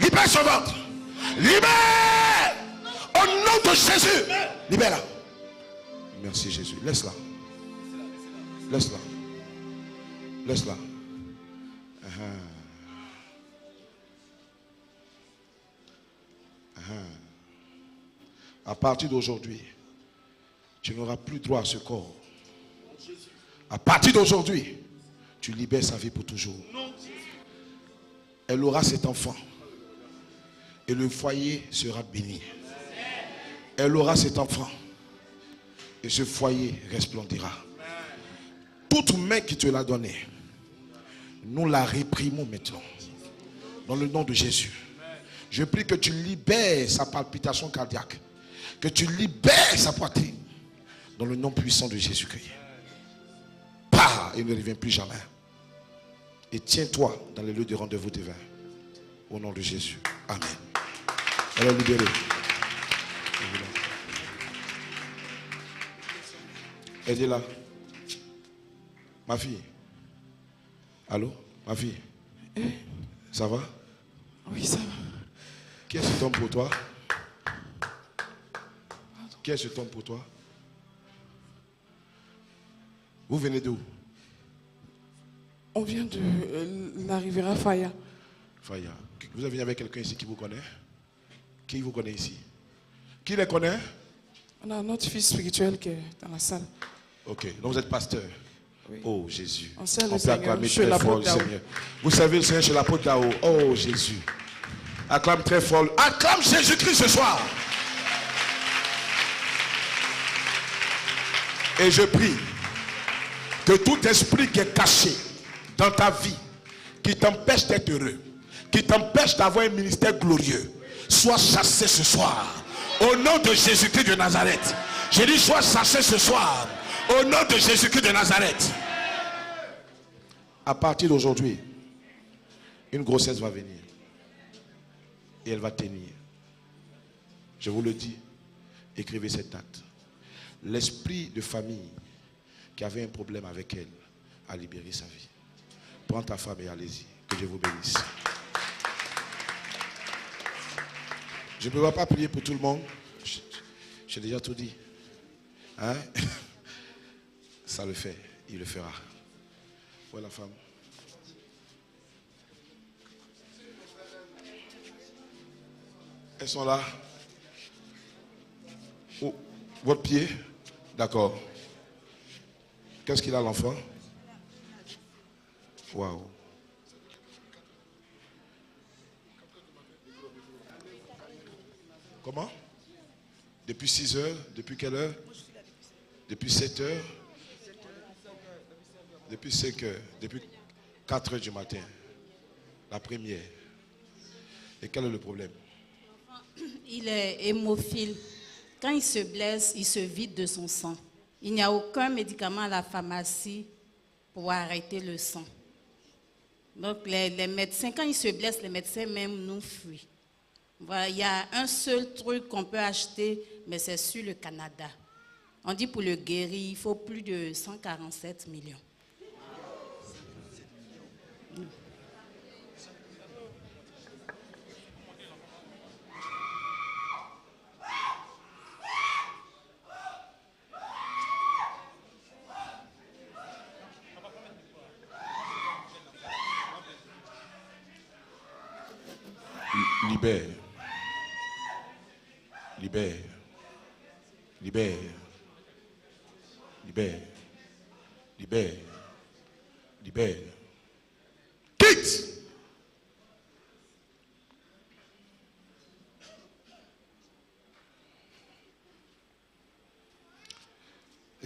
Libère son ventre. Libère. Au nom de Jésus. Libère-la. Merci Jésus. Laisse-la. Laisse-la. Laisse-la. À partir d'aujourd'hui, tu n'auras plus droit à ce corps. À partir d'aujourd'hui, tu libères sa vie pour toujours. Elle aura cet enfant. Et le foyer sera béni. Elle aura cet enfant. Et ce foyer resplendira. Toute main qui te l'a donnée, nous la réprimons maintenant. Dans le nom de Jésus. Je prie que tu libères sa palpitation cardiaque. Que tu libères sa poitrine. Dans le nom puissant de Jésus-Christ. Pars et ne reviens plus jamais. Et tiens-toi dans les lieux de rendez-vous divin. Au nom de Jésus. Amen. Elle est libérée. Aidez-la. Ma fille. Allô? Ma fille. Ça va? Oui, ça va. Qui est cet homme pour toi? Qui est cet homme pour toi? Vous venez d'où? On vient de la Riviera Faya. Faya. Vous avez venu avec quelqu'un ici qui vous connaît? Qui vous connaît ici? Qui les connaît? On a notre fils spirituel qui est dans la salle. Ok, donc vous êtes pasteur. Oui. Oh Jésus. On sert le peut Seigneur acclamer chez très fort l'apôtre le Dao. Seigneur. Vous savez le Seigneur chez l'apôtre Dao. Oh Jésus. Acclame très fort. Acclame Jésus-Christ ce soir. Et je prie que tout esprit qui est caché dans ta vie, qui t'empêche d'être heureux, qui t'empêche d'avoir un ministère glorieux, soit chassé ce soir. Au nom de Jésus-Christ de Nazareth. J'ai dit soit chassé ce soir. Au nom de Jésus-Christ de Nazareth. À partir d'aujourd'hui, une grossesse va venir. Et elle va tenir. Je vous le dis, écrivez cette date. L'esprit de famille qui avait un problème avec elle a libéré sa vie. Prends ta femme et allez-y. Que Dieu vous bénisse. Je ne peux pas prier pour tout le monde. J'ai déjà tout dit. Hein? Ça le fait. Il le fera. Où est la femme? Elles sont là. Oh, votre pied? D'accord. Qu'est-ce qu'il a l'enfant? Waouh. Comment? Depuis 6 heures? Depuis quelle heure? Depuis 7 heures? Depuis 5 heures? Depuis 4 heures du matin? La première. Et quel est le problème? Il est hémophile. Quand il se blesse, il se vide de son sang. Il n'y a aucun médicament à la pharmacie pour arrêter le sang. Donc les médecins, quand il se blesse, les médecins même nous fuient. Voilà, il y a un seul truc qu'on peut acheter, mais c'est sur le Canada. On dit pour le guérir, il faut plus de 147 millions. Libère. Libère. Libère. Libère. Libère. Libère. Quitte.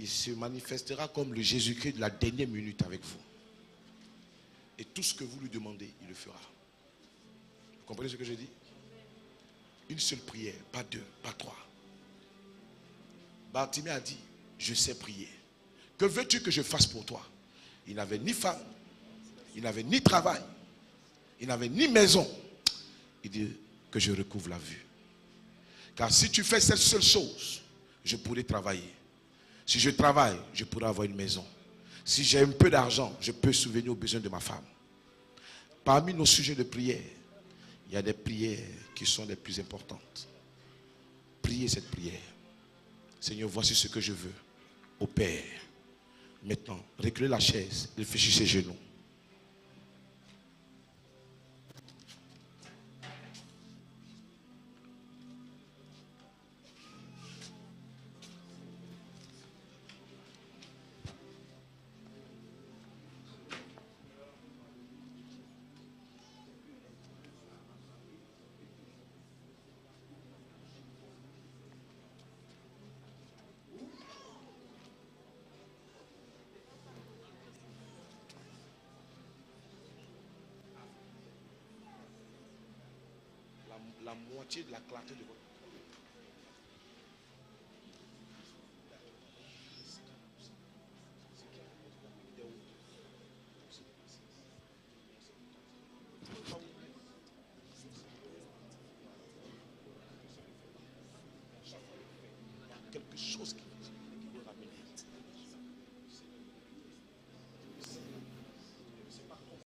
il se manifestera comme le Jésus-Christ de la dernière minute avec vous. Et tout ce que vous lui demandez, il le fera. Vous comprenez ce que je dis? Une seule prière, pas deux, pas trois. Bartimée a dit, je sais prier. Que veux-tu que je fasse pour toi? Il n'avait ni femme, il n'avait ni travail, il n'avait ni maison. Il dit que je recouvre la vue. Car si tu fais cette seule chose, je pourrai travailler. Si je travaille, je pourrai avoir une maison. Si j'ai un peu d'argent, je peux subvenir aux besoins de ma femme. Parmi nos sujets de prière, il y a des prières qui sont les plus importantes. Priez cette prière. Seigneur, voici ce que je veux. Au Père. Maintenant, reculez la chaise, réfléchissez ses genoux. La moitié de la clarté de votre